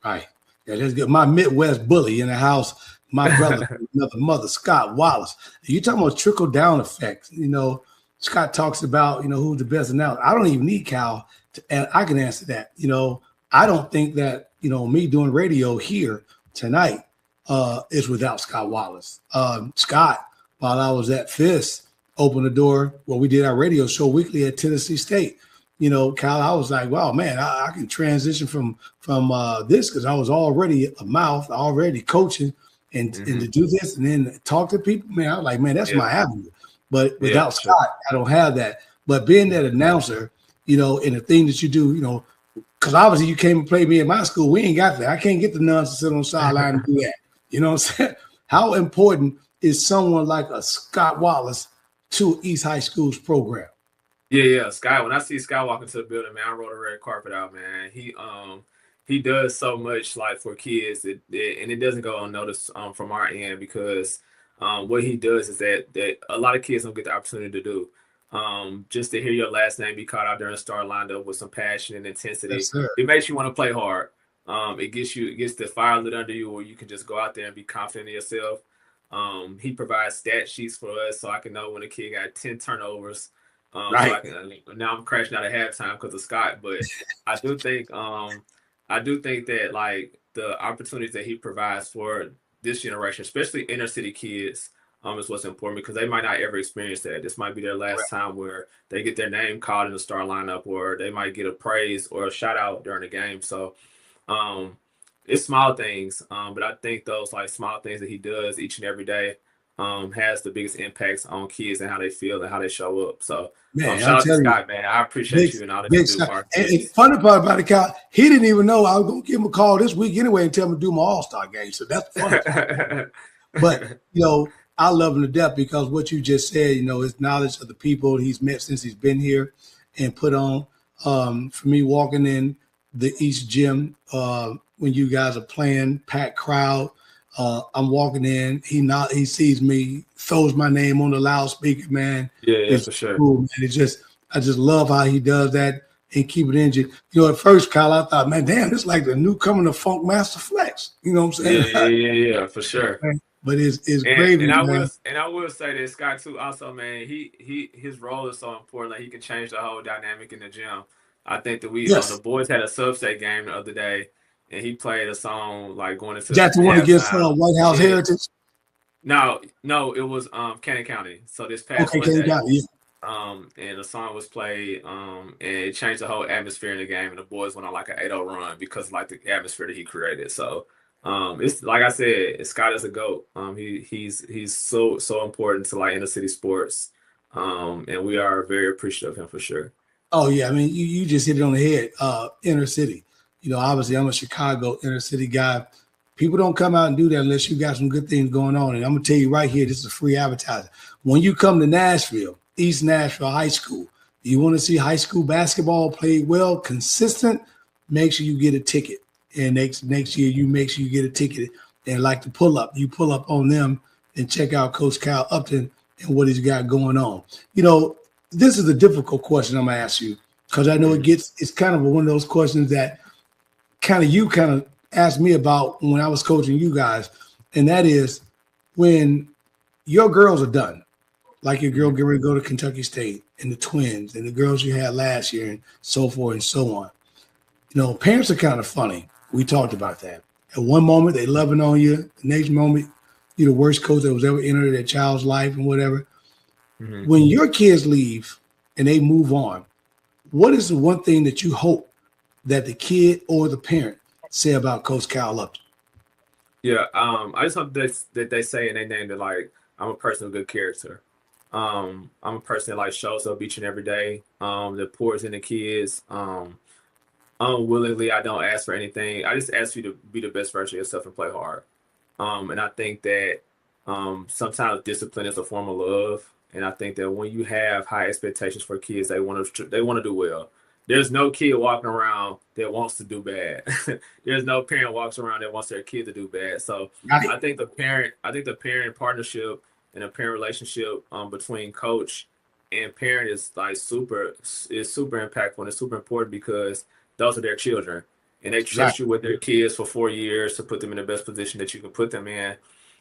Right. Yeah, let's get my Midwest bully in the house. My brother, another mother, Scott Wallace. You talking about trickle down effects? You know, Scott talks about, who's the best announcer. I don't even need Cal and I can answer that. I don't think that me doing radio here tonight is without Scott Wallace. Scott, while I was at FIS, opened the door. Well, we did our radio show weekly at Tennessee State. Cal, I was like, wow, man, I can transition from this, because I was already a mouth, already coaching, and to do this and then talk to people, man, I was like, man, that's my avenue. But without Scott, I don't have that. But being that announcer, and the thing that you do, because obviously you came and played me at my school, we ain't got that. I can't get the nuns to sit on the sideline and do that. You know what I'm saying? How important is someone like a Scott Wallace to East High School's program? Yeah. Sky. When I see Sky walk into the building, man, I roll the red carpet out, man. He does so much like for kids, and it doesn't go unnoticed from our end because what he does is that a lot of kids don't get the opportunity to do. Just to hear your last name be called out there and start lined up with some passion and intensity, Yes, sir. it makes you want to play hard. It gets the fire lit under you, where you can just go out there and be confident in yourself. He provides stat sheets for us, so I can know when a kid got 10 turnovers. Right. So now I'm crashing out at halftime because of Scott, but I do think that like the opportunities that he provides for this generation, especially inner city kids, is what's important because they might not ever experience that. This might be their last time where they get their name called in the star lineup, or they might get a praise or a shout out during the game. So it's small things, but I think those like small things that he does each and every day has the biggest impacts on kids and how they feel and how they show up. So Man, shout out to telling you, Scott, man. I appreciate you and all that you do. Mark. And the funny part about it, Kyle, he didn't even know I was going to give him a call this week anyway and tell him to do my All-Star game. So that's funny. But, I love him to death because what you just said, his knowledge of the people he's met since he's been here and put on. For me, walking in the East Gym when you guys are playing, packed crowd, I'm walking in. He sees me, throws my name on the loudspeaker, man. Yeah, for sure. Cool, man. I just love how he does that and keep it engine. At first, Kyle, I thought, man, damn, this is like the newcomer to Funk Master Flex. You know what I'm saying? Yeah, for sure. But it's great. And I will say this, Scott, too. Also, man, his role is so important. Like he can change the whole dynamic in the gym. I think that the boys had a substate game the other day, and he played a song like going into. That's the one against White House Heritage. No, it was Cannon County. So this past Cannon County, and the song was played, and it changed the whole atmosphere in the game, and the boys went on like an 8-0 run because like the atmosphere that he created. So it's like I said, Scott is a GOAT. He's so important to like inner city sports, and we are very appreciative of him for sure. Oh yeah, I mean you just hit it on the head. Inner city, obviously I'm a Chicago inner city guy. People don't come out and do that unless you got some good things going on. And I'm gonna tell you right here, this is a free advertising. When you come to Nashville, East Nashville High School, you want to see high school basketball played well, consistent. Make sure you get a ticket. And next year, you make sure you get a ticket. And like the pull up, you pull up on them and check out Coach Kyle Upton and what he's got going on. This is a difficult question I'm gonna ask you because I know it's kind of one of those questions that you asked me about when I was coaching you guys, and that is when your girls are done, like your girl get ready to go to Kentucky State and the Twins and the girls you had last year and so forth and so on. Parents are kind of funny. We talked about that. At one moment, they loving on you. The next moment, you're the worst coach that was ever entered their child's life and whatever. Mm-hmm. When your kids leave and they move on, what is the one thing that you hope that the kid or the parent say about Coach Kyle Upton? Yeah, I just hope that they say in their name that like I'm a person of good character. I'm a person that like shows up each and every day. That pours into kids. Unwillingly, I don't ask for anything. I just ask you to be the best version of yourself and play hard. And I think that sometimes discipline is a form of love. And I think that when you have high expectations for kids, they want to do well. There's no kid walking around that wants to do bad. There's no parent walks around that wants their kid to do bad. So I think the parent partnership and a parent relationship between coach and parent is super impactful and it's super important because those are their children, and they trust you with their kids for 4 years to put them in the best position that you can put them in.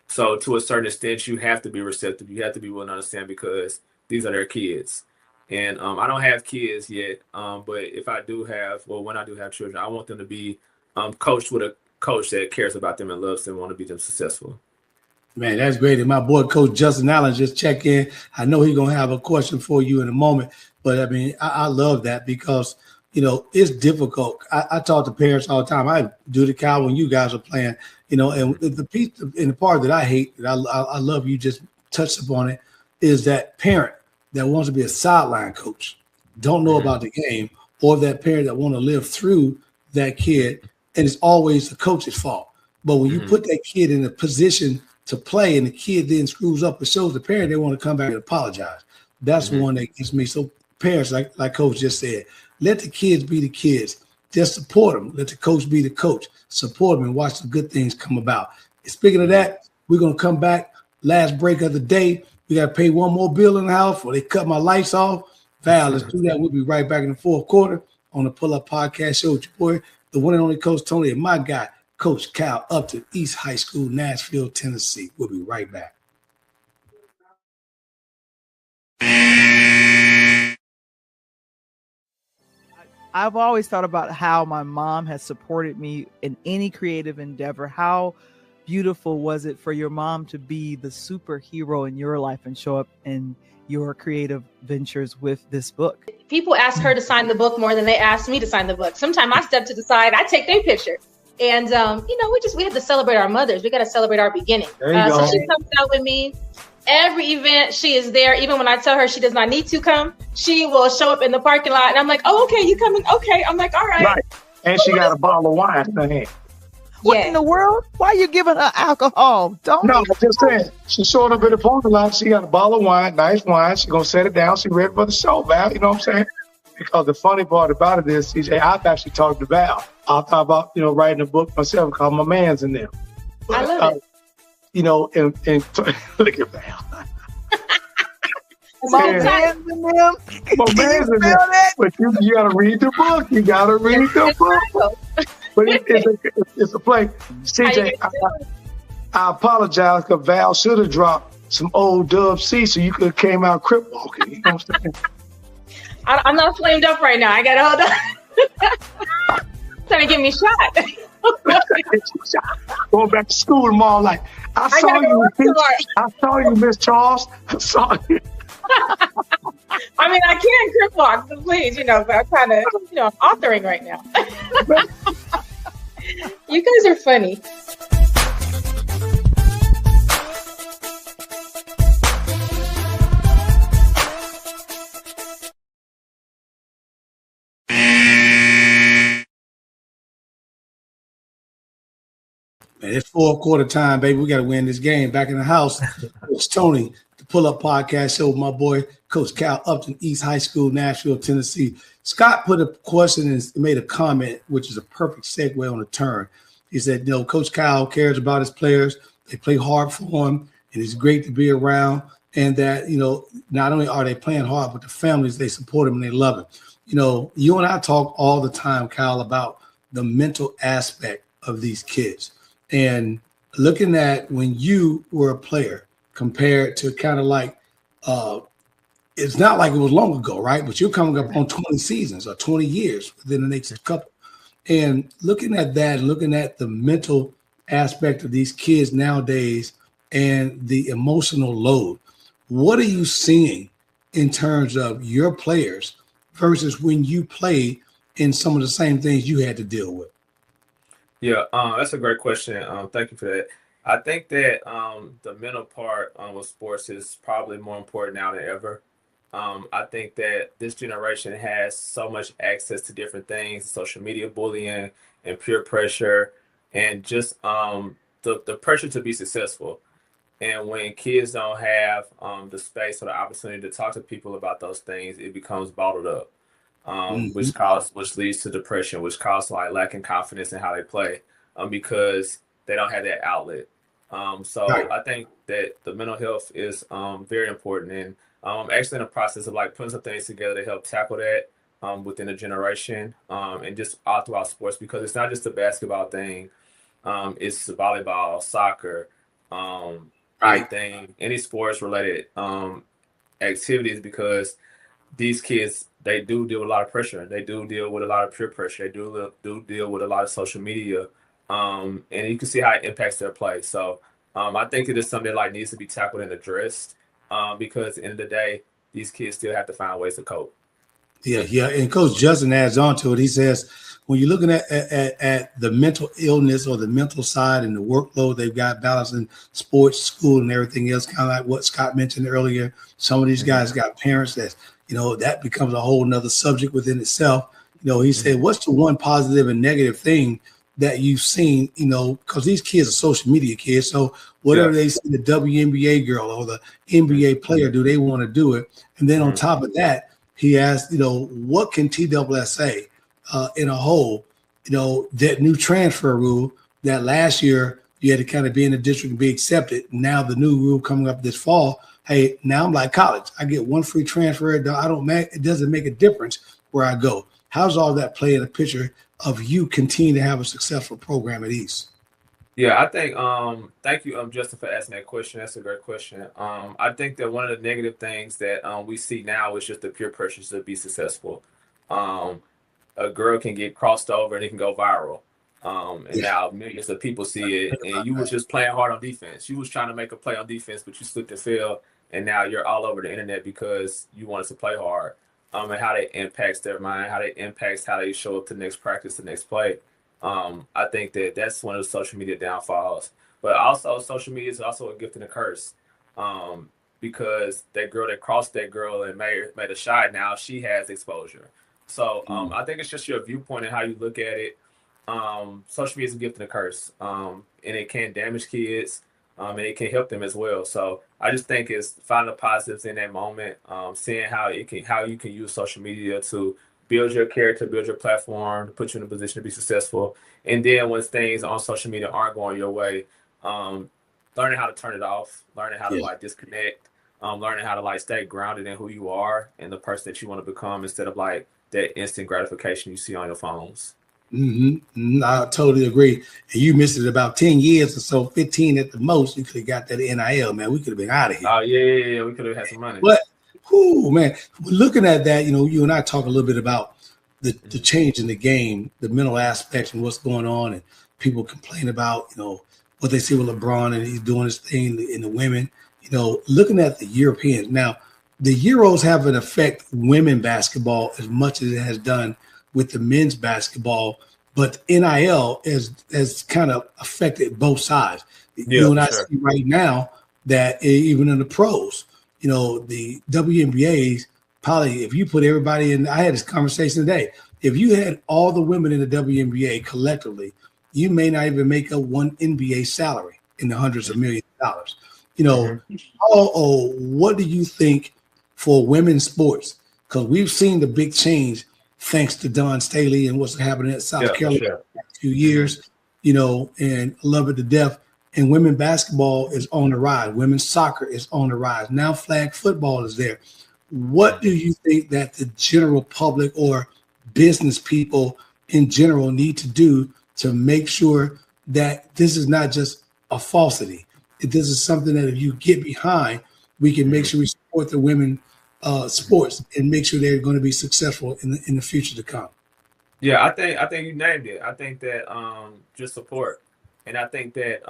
So to a certain extent, you have to be receptive. You have to be willing to understand because these are their kids. And I don't have kids yet, but when I do have children, I want them to be coached with a coach that cares about them and loves them and want to be them successful. Man, that's great. And my boy, Coach Justin Allen, just check in. I know he's going to have a question for you in a moment, but I mean, I love that because it's difficult. I talk to parents all the time. I do the Kyle when you guys are playing, and the piece and the part that I hate, that I love you just touched upon it, is that parent that wants to be a sideline coach, don't know about the game, or that parent that want to live through that kid, and it's always the coach's fault. But when you put that kid in a position to play and the kid then screws up, it shows the parent they want to come back and apologize. That's the one that gets me. So parents, like Coach just said, let the kids be the kids. Just support them. Let the coach be the coach. Support them and watch the good things come about. And speaking of that, we're going to come back. Last break of the day. We got to pay one more bill in the house before they cut my lights off. Val, let's do that. We'll be right back in the fourth quarter on the Pull Up Podcast Show with your boy, the one and only Coach Tony, and my guy, Coach Cal Upton, East High School, Nashville, Tennessee. We'll be right back. I've always thought about how my mom has supported me in any creative endeavor. How beautiful was it for your mom to be the superhero in your life and show up in your creative ventures with this book? People ask her to sign the book more than they ask me to sign the book. Sometimes I step to the side, I take their picture. And, we have to celebrate our mothers. We got to celebrate our beginning. So she comes out with me. Every event, she is there. Even when I tell her she does not need to come, she will show up in the parking lot. And I'm like, oh, okay, you coming? Okay. I'm like, all right. Right. And she got a bottle of wine in her hand. What in the world? Why are you giving her alcohol? No, I'm just saying. She showed up in the parking lot. She got a bottle of wine, nice wine. She's going to set it down. She ready for the show, Val. You know what I'm saying? Because the funny part about it is, CJ, I've actually talked to Val. I thought about, writing a book myself because my man's in there. But, I love it. And look at Val. My man's in them. My man's in there. But you got to read the book. You got to read the book. But it's a play. CJ, I apologize because Val should have dropped some old Dub C so you could have came out crip walking. You know what I'm saying? I'm not flamed up right now. I got to hold on. Trying to get me shot. Going back to school tomorrow, like, I saw you, Miss Charles. I saw you. I mean, I can crip walk, so please, but I'm kind of, I'm authoring right now. You guys are funny. Man, it's fourth quarter time, baby. We got to win this game. Back in the house, it's Tony, the Pull Up Podcast Show with my boy, Coach Cal Upton, East High School, Nashville, Tennessee. Scott put a question and made a comment, which is a perfect segue on the turn. He said, Coach Cal cares about his players. They play hard for him, and it's great to be around. And that, not only are they playing hard, but the families, they support him and they love him. You and I talk all the time, Cal, about the mental aspect of these kids. And looking at when you were a player compared to kind of like, it's not like it was long ago, right? But you're coming up on 20 seasons or 20 years within the next couple. And looking at that, looking at the mental aspect of these kids nowadays and the emotional load, what are you seeing in terms of your players versus when you played in some of the same things you had to deal with? Yeah, that's a great question. Thank you for that. I think that the mental part with sports is probably more important now than ever. I think that this generation has so much access to different things, social media bullying and peer pressure, and just the pressure to be successful. And when kids don't have the space or the opportunity to talk to people about those things, it becomes bottled up. Which leads to depression, which causes lacking confidence in how they play, because they don't have that outlet. I think that the mental health is very important, and I'm actually in the process of putting some things together to help tackle that within a generation, and just all throughout sports, because it's not just a basketball thing. It's volleyball, soccer, anything, any sports related activities, because these kids, they do deal with a lot of pressure. They do deal with a lot of peer pressure. They do deal with a lot of social media. And you can see how it impacts their play. So I think it is something that needs to be tackled and addressed, because at the end of the day, these kids still have to find ways to cope. Yeah. And Coach Justin adds on to it. He says, when you're looking at the mental illness or the mental side and the workload they've got balancing sports, school, and everything else, kind of like what Scott mentioned earlier, some of these guys got parents that, that becomes a whole nother subject within itself. He said, what's the one positive and negative thing that you've seen, because these kids are social media kids. So whatever they see the WNBA girl or the NBA player do, they want to do it. And then on top of that, he asked, what can TSSA in a whole, that new transfer rule that last year you had to kind of be in the district and be accepted. Now the new rule coming up this fall, hey, now I'm like college. I get one free transfer. It doesn't make a difference where I go. How's all that play in a picture of you continue to have a successful program at East? Yeah, I think thank you, Justin, for asking that question. That's a great question. I think that one of the negative things that we see now is just the peer pressure to be successful. A girl can get crossed over and it can go viral. And now millions of people see it, and you was just playing hard on defense. You was trying to make a play on defense, but you slipped and fell, and now you're all over the internet because you wanted to play hard. And how that impacts their mind, how that impacts how they show up to the next practice, the next play. I think that's one of the social media downfalls. But also, social media is also a gift and a curse, because that girl that crossed that girl and made a shot, now she has exposure. So I think it's just your viewpoint and how you look at it. Social media is a gift and a curse, and it can damage kids, and it can help them as well. So I just think it's finding the positives in that moment, seeing how you can use social media to build your character, build your platform, to put you in a position to be successful. And then when things on social media aren't going your way, learning how to turn it off, learning how to disconnect, learning how to stay grounded in who you are and the person that you want to become, instead of that instant gratification you see on your phones. I totally agree. And you missed it about 10 years or so, 15 at the most. You could have got that NIL, man. We could have been out of here. Oh, yeah. We could have had some money. But, man, looking at that, you and I talk a little bit about the change in the game, the mental aspects and what's going on. And people complain about, what they see with LeBron and he's doing his thing in the women. Looking at the Europeans. Now, the Euros haven't affected women basketball as much as it has done with the men's basketball, but NIL has kind of affected both sides. You and I see right now that even in the pros, the WNBA's probably, if you put everybody in, I had this conversation today, if you had all the women in the WNBA collectively, you may not even make up one NBA salary in the hundreds of millions of dollars. What do you think for women's sports? Because we've seen the big change thanks to Dawn Staley and what's happening at South Carolina for a few years, and love it to death. And women's basketball is on the rise. Women's soccer is on the rise. Now flag football is there. What do you think that the general public or business people in general need to do to make sure that this is not just a falsity? That this is something that if you get behind, we can make sure we support the women sports and make sure they're going to be successful in the future to come. Yeah, I think you named it. I think that just support, and I think that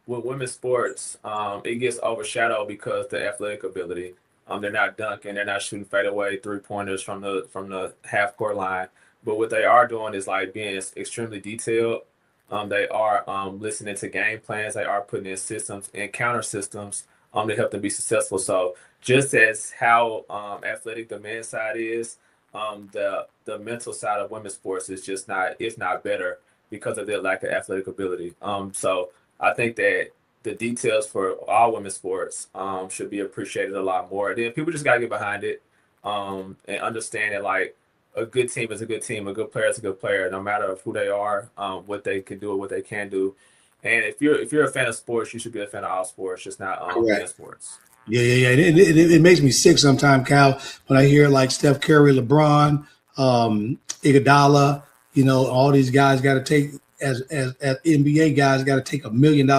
with women's sports, it gets overshadowed because the athletic ability. They're not dunking, they're not shooting fadeaway 3-pointers from the half court line. But what they are doing is being extremely detailed. They are listening to game plans. They are putting in systems and counter systems to help them be successful. So just as how athletic the men's side is, the mental side of women's sports is just not better because of their lack of athletic ability. So I think that the details for all women's sports should be appreciated a lot more. And then people just gotta get behind it and understand that a good team is a good team, a good player is a good player, no matter who they are, what they can do or what they can do. And if you're a fan of sports, you should be a fan of all sports, just not men's sports. Yeah. It makes me sick sometimes, Cal, when I hear Steph Curry, LeBron, Iguodala, all these guys got to take as NBA guys got to take $1 million,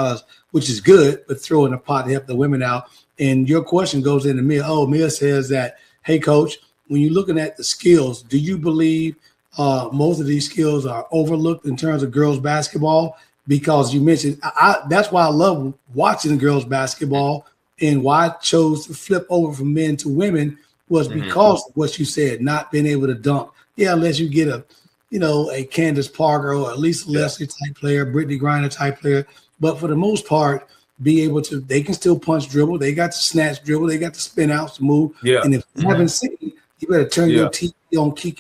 which is good, but throw in a pot to help the women out. And your question goes into Mia. Mia says that, hey, coach, when you're looking at the skills, do you believe most of these skills are overlooked in terms of girls basketball? Because you mentioned, that's why I love watching girls basketball, and why I chose to flip over from men to women was because of what you said, not being able to dunk. Yeah, unless you get a Candace Parker or at least a Leslie type player, Brittany Griner type player. But for the most part, they can still punch dribble. They got the snatch dribble. They got the spin outs to move. Yeah. And if you haven't seen, you better turn your TV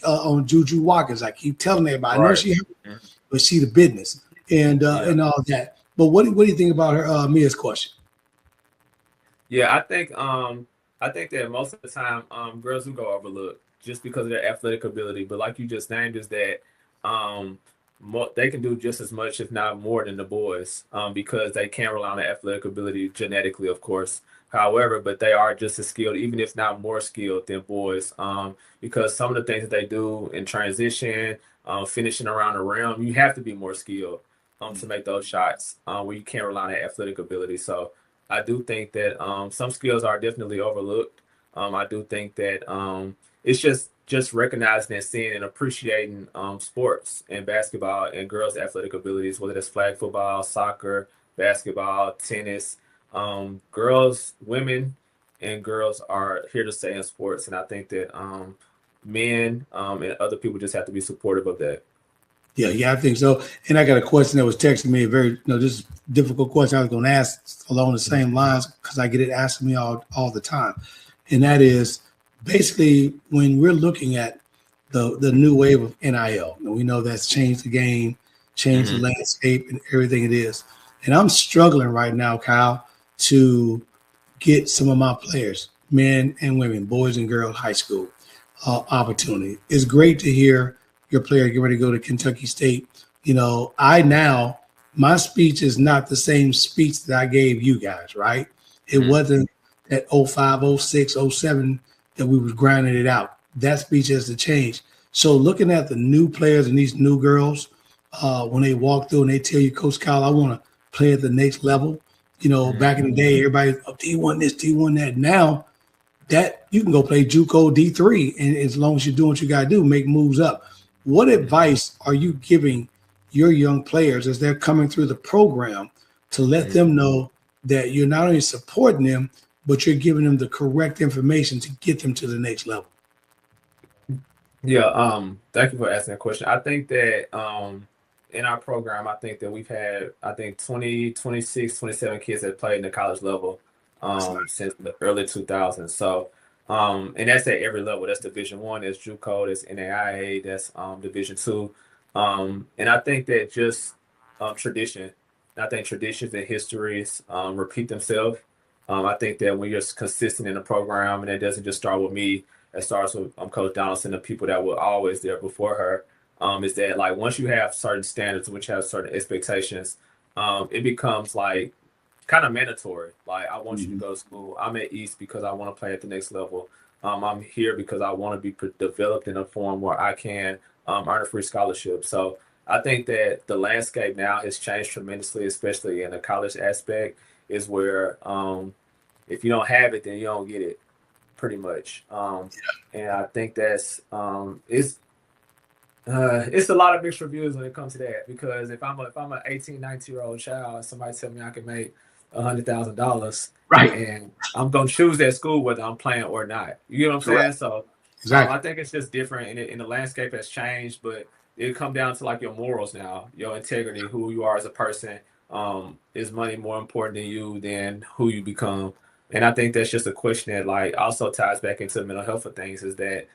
on Juju Watkins. I keep telling everybody. I know she, but she the business and all that. But what do you think about her Mia's question? Yeah, I think that most of the time girls do go overlooked just because of their athletic ability. But like you just named, is that they can do just as much, if not more, than the boys, because they can rely on their athletic ability genetically, of course. However, but they are just as skilled, even if not more skilled than boys, because some of the things that they do in transition, finishing around the rim, you have to be more skilled to make those shots where you can't rely on that athletic ability. So I do think that some skills are definitely overlooked. I do think that it's just recognizing and seeing and appreciating sports and basketball and girls' athletic abilities, whether it's flag football, soccer, basketball, tennis. Girls, women, and girls are here to stay in sports, and I think that men and other people just have to be supportive of that. Yeah, I think so. And I got a question that was texting me, a very, this is a difficult question I was going to ask along the same lines, because I get it asked me all the time. And that is basically when we're looking at the new wave of NIL, and we know that's changed the game, changed the landscape and everything it is. And I'm struggling right now, Kyle, to get some of my players, men and women, boys and girls, high school opportunity. It's great to hear your player get ready to go to Kentucky State. My speech is not the same speech that I gave you guys, right? It wasn't that 05, 06, 07 that we was grinding it out. That speech has to change. So looking at the new players and these new girls, when they walk through and they tell you, Coach Kyle, I want to play at the next level. Back in the day, everybody, D1 this, D1 that. Now that you can go play JUCO D3, and as long as you're doing what you got to do, make moves up. What advice are you giving your young players as they're coming through the program to let them know that you're not only supporting them, but you're giving them the correct information to get them to the next level? Yeah, thank you for asking that question. I think that in our program, I think that we've had, 20, 26, 27 kids that played in the college level since the early 2000s. So, and that's at every level. That's Division I, that's JUCO, that's NAIA, that's Division II. And I think that just tradition. I think traditions and histories repeat themselves. I think that when you're consistent in the program, and it doesn't just start with me, it starts with Coach Donaldson, the people that were always there before her, is that like once you have certain standards, once you have certain expectations, it becomes like kind of mandatory. Like, I want you to go to school. I'm at East because I want to play at the next level. I'm here because I want to be developed in a form where I can earn a free scholarship. So I think that the landscape now has changed tremendously, especially in the college aspect, is where if you don't have it, then you don't get it, pretty much. And I think that's it's a lot of mixed reviews when it comes to that, because if I'm an 18, 19-year-old child and somebody tell me I can make $100,000, right, and I'm gonna choose that school whether I'm playing or not. You know what I'm saying? So exactly. I think it's just different, and the landscape has changed, but it come down to like your morals now, your integrity, who you are as a person. Is money more important than you than who you become? And I think that's just a question that like also ties back into the mental health of things, is that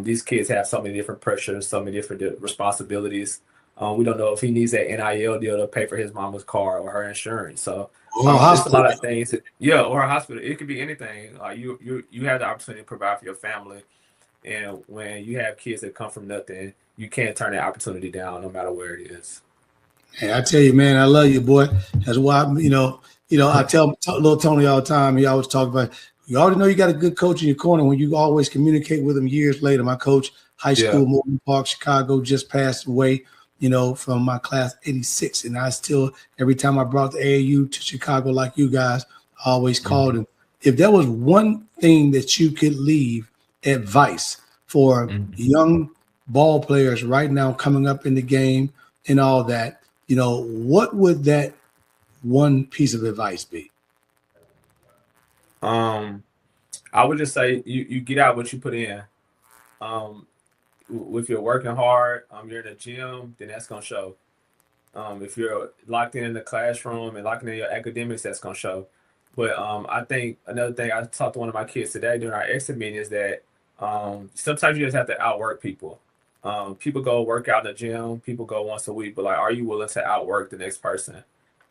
these kids have so many different pressures, so many different responsibilities. We don't know if he needs that NIL deal to pay for his mama's car or her insurance. So there's a lot of things. Or a hospital. It could be anything. Like you have the opportunity to provide for your family. And when you have kids that come from nothing, you can't turn that opportunity down no matter where it is. Hey, I tell you, man, I love you, boy. That's why, I tell little Tony all the time. He always talk about, you already know you got a good coach in your corner when you always communicate with him years later. My coach, high school, Morton Park, Chicago, just passed away, from my class 86. And I still, every time I brought the AAU to Chicago like you guys, I always called him. If there was one thing that you could leave advice for young ball players right now coming up in the game and all that, what would that one piece of advice be? I would just say you get out what you put in. If you're working hard, you're in the gym, then that's gonna show. If you're locked in the classroom and locked in your academics, that's gonna show. But I think another thing, I talked to one of my kids today during our exit meeting, is that sometimes you just have to outwork people. People go work out in the gym, people go once a week, but like, are you willing to outwork the next person?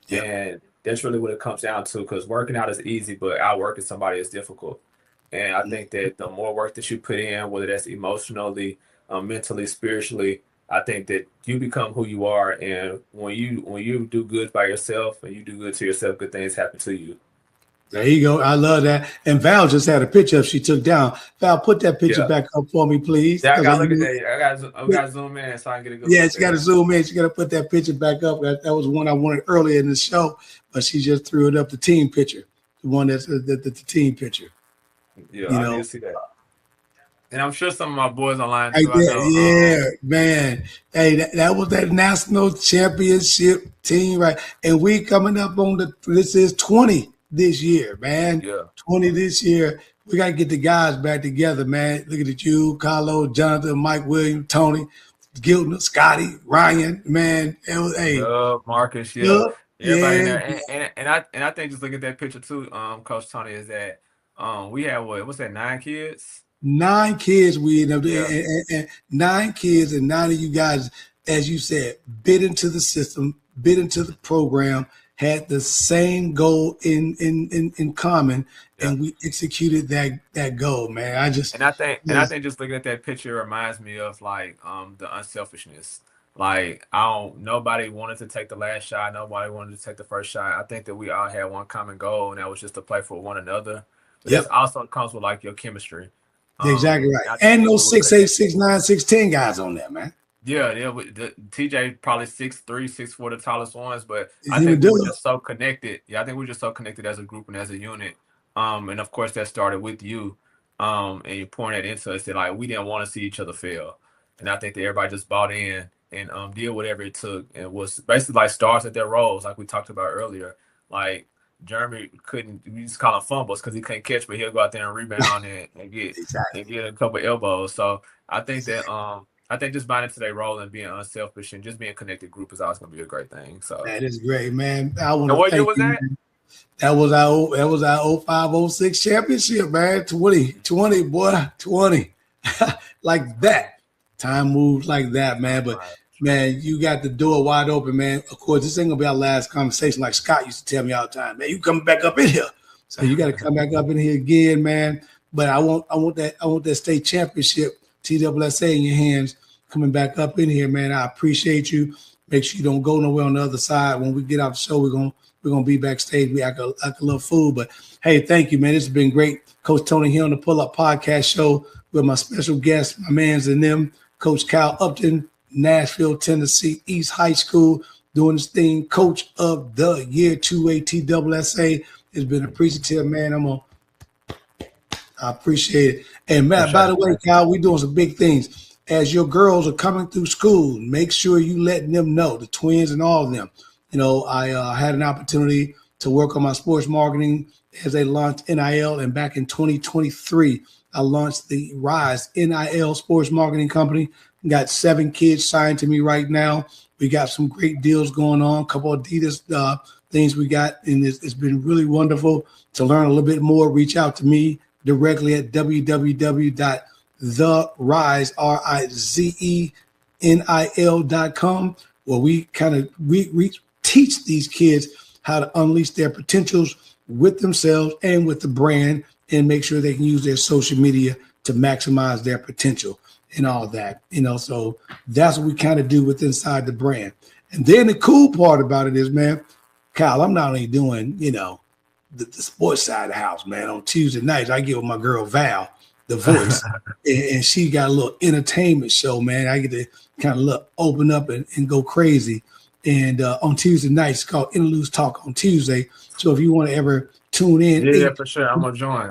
Yeah. And that's really what it comes down to, because working out is easy, but outworking somebody is difficult. And I think that the more work that you put in, whether that's emotionally, mentally, spiritually, I think that you become who you are. And when you do good by yourself and you do good to yourself, good things happen to you. There you go. I love that. And Val just had a picture she took down. Val, put that picture back up for me, please. Yeah, I gotta look at that. I gotta zoom in so I can get a good Yeah, she got to zoom in. She got to put that picture back up. That was one I wanted earlier in the show, but she just threw it up, the team picture, the one that's the team picture. Yeah, I need to see that. And I'm sure some of my boys online too. Yeah, man. Hey, that was that national championship team, right? And we coming up on this is 20 this year, man. Yeah. 20 this year. We got to get the guys back together, man. Looking at you, Carlo, Jonathan, Mike Williams, Tony, Gilton, Scotty, Ryan, man. It was, Marcus, everybody in there. And I think just look at that picture too, Coach Tony, is that we had what's that, 9 kids? 9 kids we ended up and 9 kids, and 9 of you guys, as you said, bit into the system, bit into the program, had the same goal in common, and we executed that goal, man. I think just looking at that picture reminds me of like the unselfishness. Like nobody wanted to take the last shot, nobody wanted to take the first shot. I think that we all had one common goal, and that was just to play for one another. But this also comes with like your chemistry. Exactly right. And those 6'8", 6'9", 6'10" guys on there, man. Yeah. TJ probably 6'3", 6'4", the tallest ones, but I think we're just so connected. Yeah, I think we're just so connected as a group and as a unit. And of course that started with you. And you pouring that into us that like we didn't want to see each other fail. And I think that everybody just bought in and did whatever it took, and was basically like stars at their roles, like we talked about earlier. Like Jeremy we just call him fumbles because he couldn't catch, but he'll go out there and rebound and get a couple elbows. So I think that just buying into their role and being unselfish and just being a connected group is always going to be a great thing. So that is great, man. What year was that? That was our 05-06 championship, man. 20, boy, 20. Like that. Time moves like that, man. But man, you got the door wide open, man. Of course, this ain't gonna be our last conversation. Like Scott used to tell me all the time, man. You coming back up in here, so you got to come back up in here again, man. But I want that state championship, TSSA in your hands, coming back up in here, man. I appreciate you. Make sure you don't go nowhere on the other side. When we get off the show, we're gonna be backstage. We act a little fool, but hey, thank you, man. This has been great, Coach Tony here on the Pull Up Podcast Show with my special guest, my mans and them, Coach Kyle Upton. Nashville, Tennessee, East High School, doing this thing, Coach of the Year, 2A TSSA. It's been appreciative, man. I appreciate it. And Matt, by the way, Kyle, we're doing some big things. As your girls are coming through school, make sure you letting them know, the twins and all of them. You know, I had an opportunity to work on my sports marketing as they launched NIL, and back in 2023, I launched the Rise NIL Sports Marketing Company. Got 7 kids signed to me right now. We got some great deals going on, a couple of Adidas things we got, and it's been really wonderful. To learn a little bit more, reach out to me directly at www.therizenil.com, where we teach these kids how to unleash their potentials with themselves and with the brand, and make sure they can use their social media to maximize their potential and all that, so that's what we kind of do with inside the brand. And then the cool part about it is, man, Kyle, I'm not only doing, the sports side of the house, man. On Tuesday nights, I give my girl Val the voice, and she got a little entertainment show, man. I get to kind of open up and go crazy. And on Tuesday nights, it's called Interludes Talk on Tuesday. So if you want to ever tune in. Yeah, for sure. I'm going to join.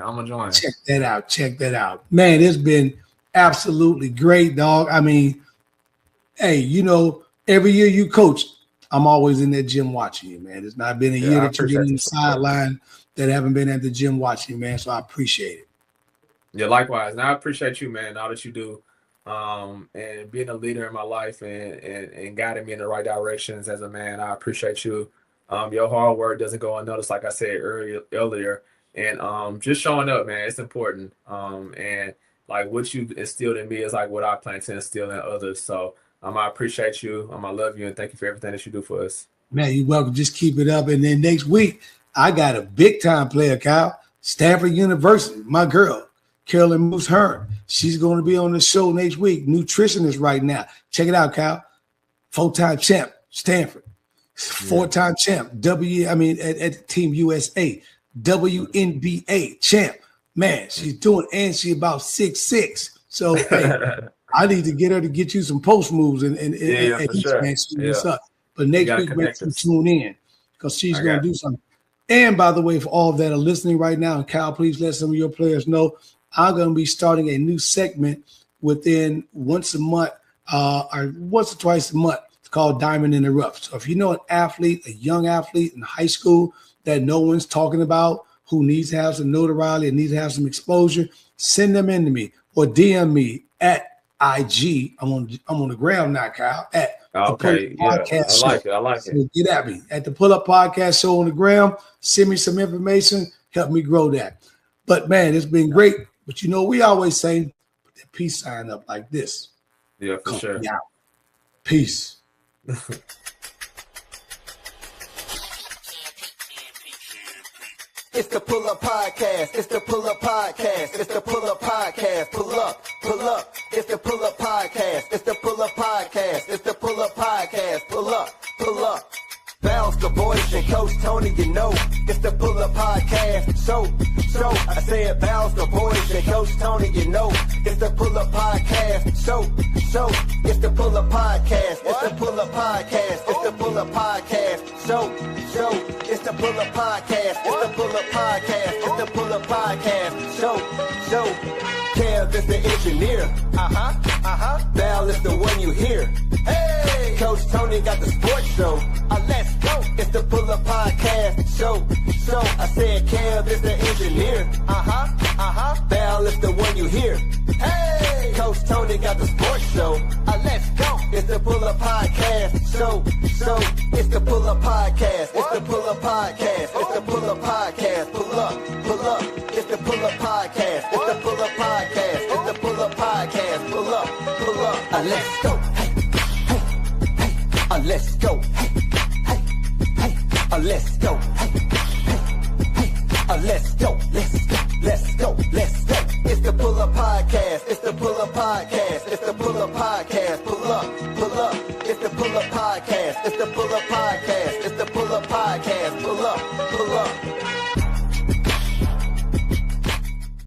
Check that out. Man, it's been absolutely great, dog. I mean, hey, every year you coach, I'm always in that gym watching you, man. It's not been a year that you've been on the sideline that haven't been at the gym watching you, man. So I appreciate it. Yeah, likewise. And I appreciate you, man, all that you do. And being a leader in my life and guiding me in the right directions as a man. I appreciate you. Your hard work doesn't go unnoticed, like I said earlier. And just showing up, man, it's important. And like what you instilled in me is like what I plan to instill in others. So I appreciate you. I love you, and thank you for everything that you do for us. Man, you're welcome. Just keep it up. And then next week, I got a big time player, Kyle. Stanford University, my girl, Carolyn Moose Hearn. She's going to be on the show next week. Nutritionist right now. Check it out, Kyle. 4-time champ, Stanford. 4-time champ, at Team USA. WNBA champ. Man, she's doing, and she about 6'6". So hey, I need to get her to get you some post moves and sure. What's up. But next week, make sure you tune in because she's going to do something. And by the way, for all that are listening right now, and Kyle, please let some of your players know, I'm going to be starting a new segment within once a month or once or twice a month. It's called Diamond in the Rough. So if you know an athlete, a young athlete in high school that no one's talking about, who needs to have some notoriety and needs to have some exposure, send them in to me or DM me at IG. I'm on the ground now, Kyle. At okay, yeah, I like it. So get at me at the Pull Up Podcast Show on the ground. Send me some information. Help me grow that. But man, it's been great. But you know, we always say, put that peace sign up like this. Yeah, for sure. Out. Peace. It's the Pull Up Podcast. It's the Pull Up Podcast. It's the Pull Up Podcast. Pull up, pull up. It's the Pull Up Podcast. It's the Pull Up Podcast. It's the Pull Up Podcast. Pull up, pull up. Bounce the voice and Coach Tony, you know, it's the Pull Up Podcast. So, I said bounce the voice and Coach Tony, you know, it's the Pull Up Podcast. So, it's the Pull Up Podcast. It's the Pull Up Podcast. It's the Pull Up Podcast. So, it's the Pull Up Podcast. It's the Pull Up Podcast. It's the Pull Up Podcast. So, Kev is the engineer. Val is the one you hear. Hey, Coach Tony got the sports show. Let's go. It's the Pull Up Podcast. So, I said Kev is the engineer. Val is the one you hear. Hey, Coach Tony got the sports show. Let's go. It's the Pull Up Podcast. So, it's the Pull Up Podcast. It's the Pull Up Podcast. It's the Pull Up Podcast. Pull up. It's the Pull Up Podcast. It's the Pull Up Podcast. It's the Pull Up Podcast. Pull up. Let's go. Hey. Let's go. Hey. Let's go. Hey. Let's go. Let's go. It's the Pull Up Podcast. It's the Pull Up Podcast. It's the Pull Up Podcast. Pull up. It's the Pull Up Podcast. It's the Pull Up Podcast. It's the Pull Up Podcast. Pull up.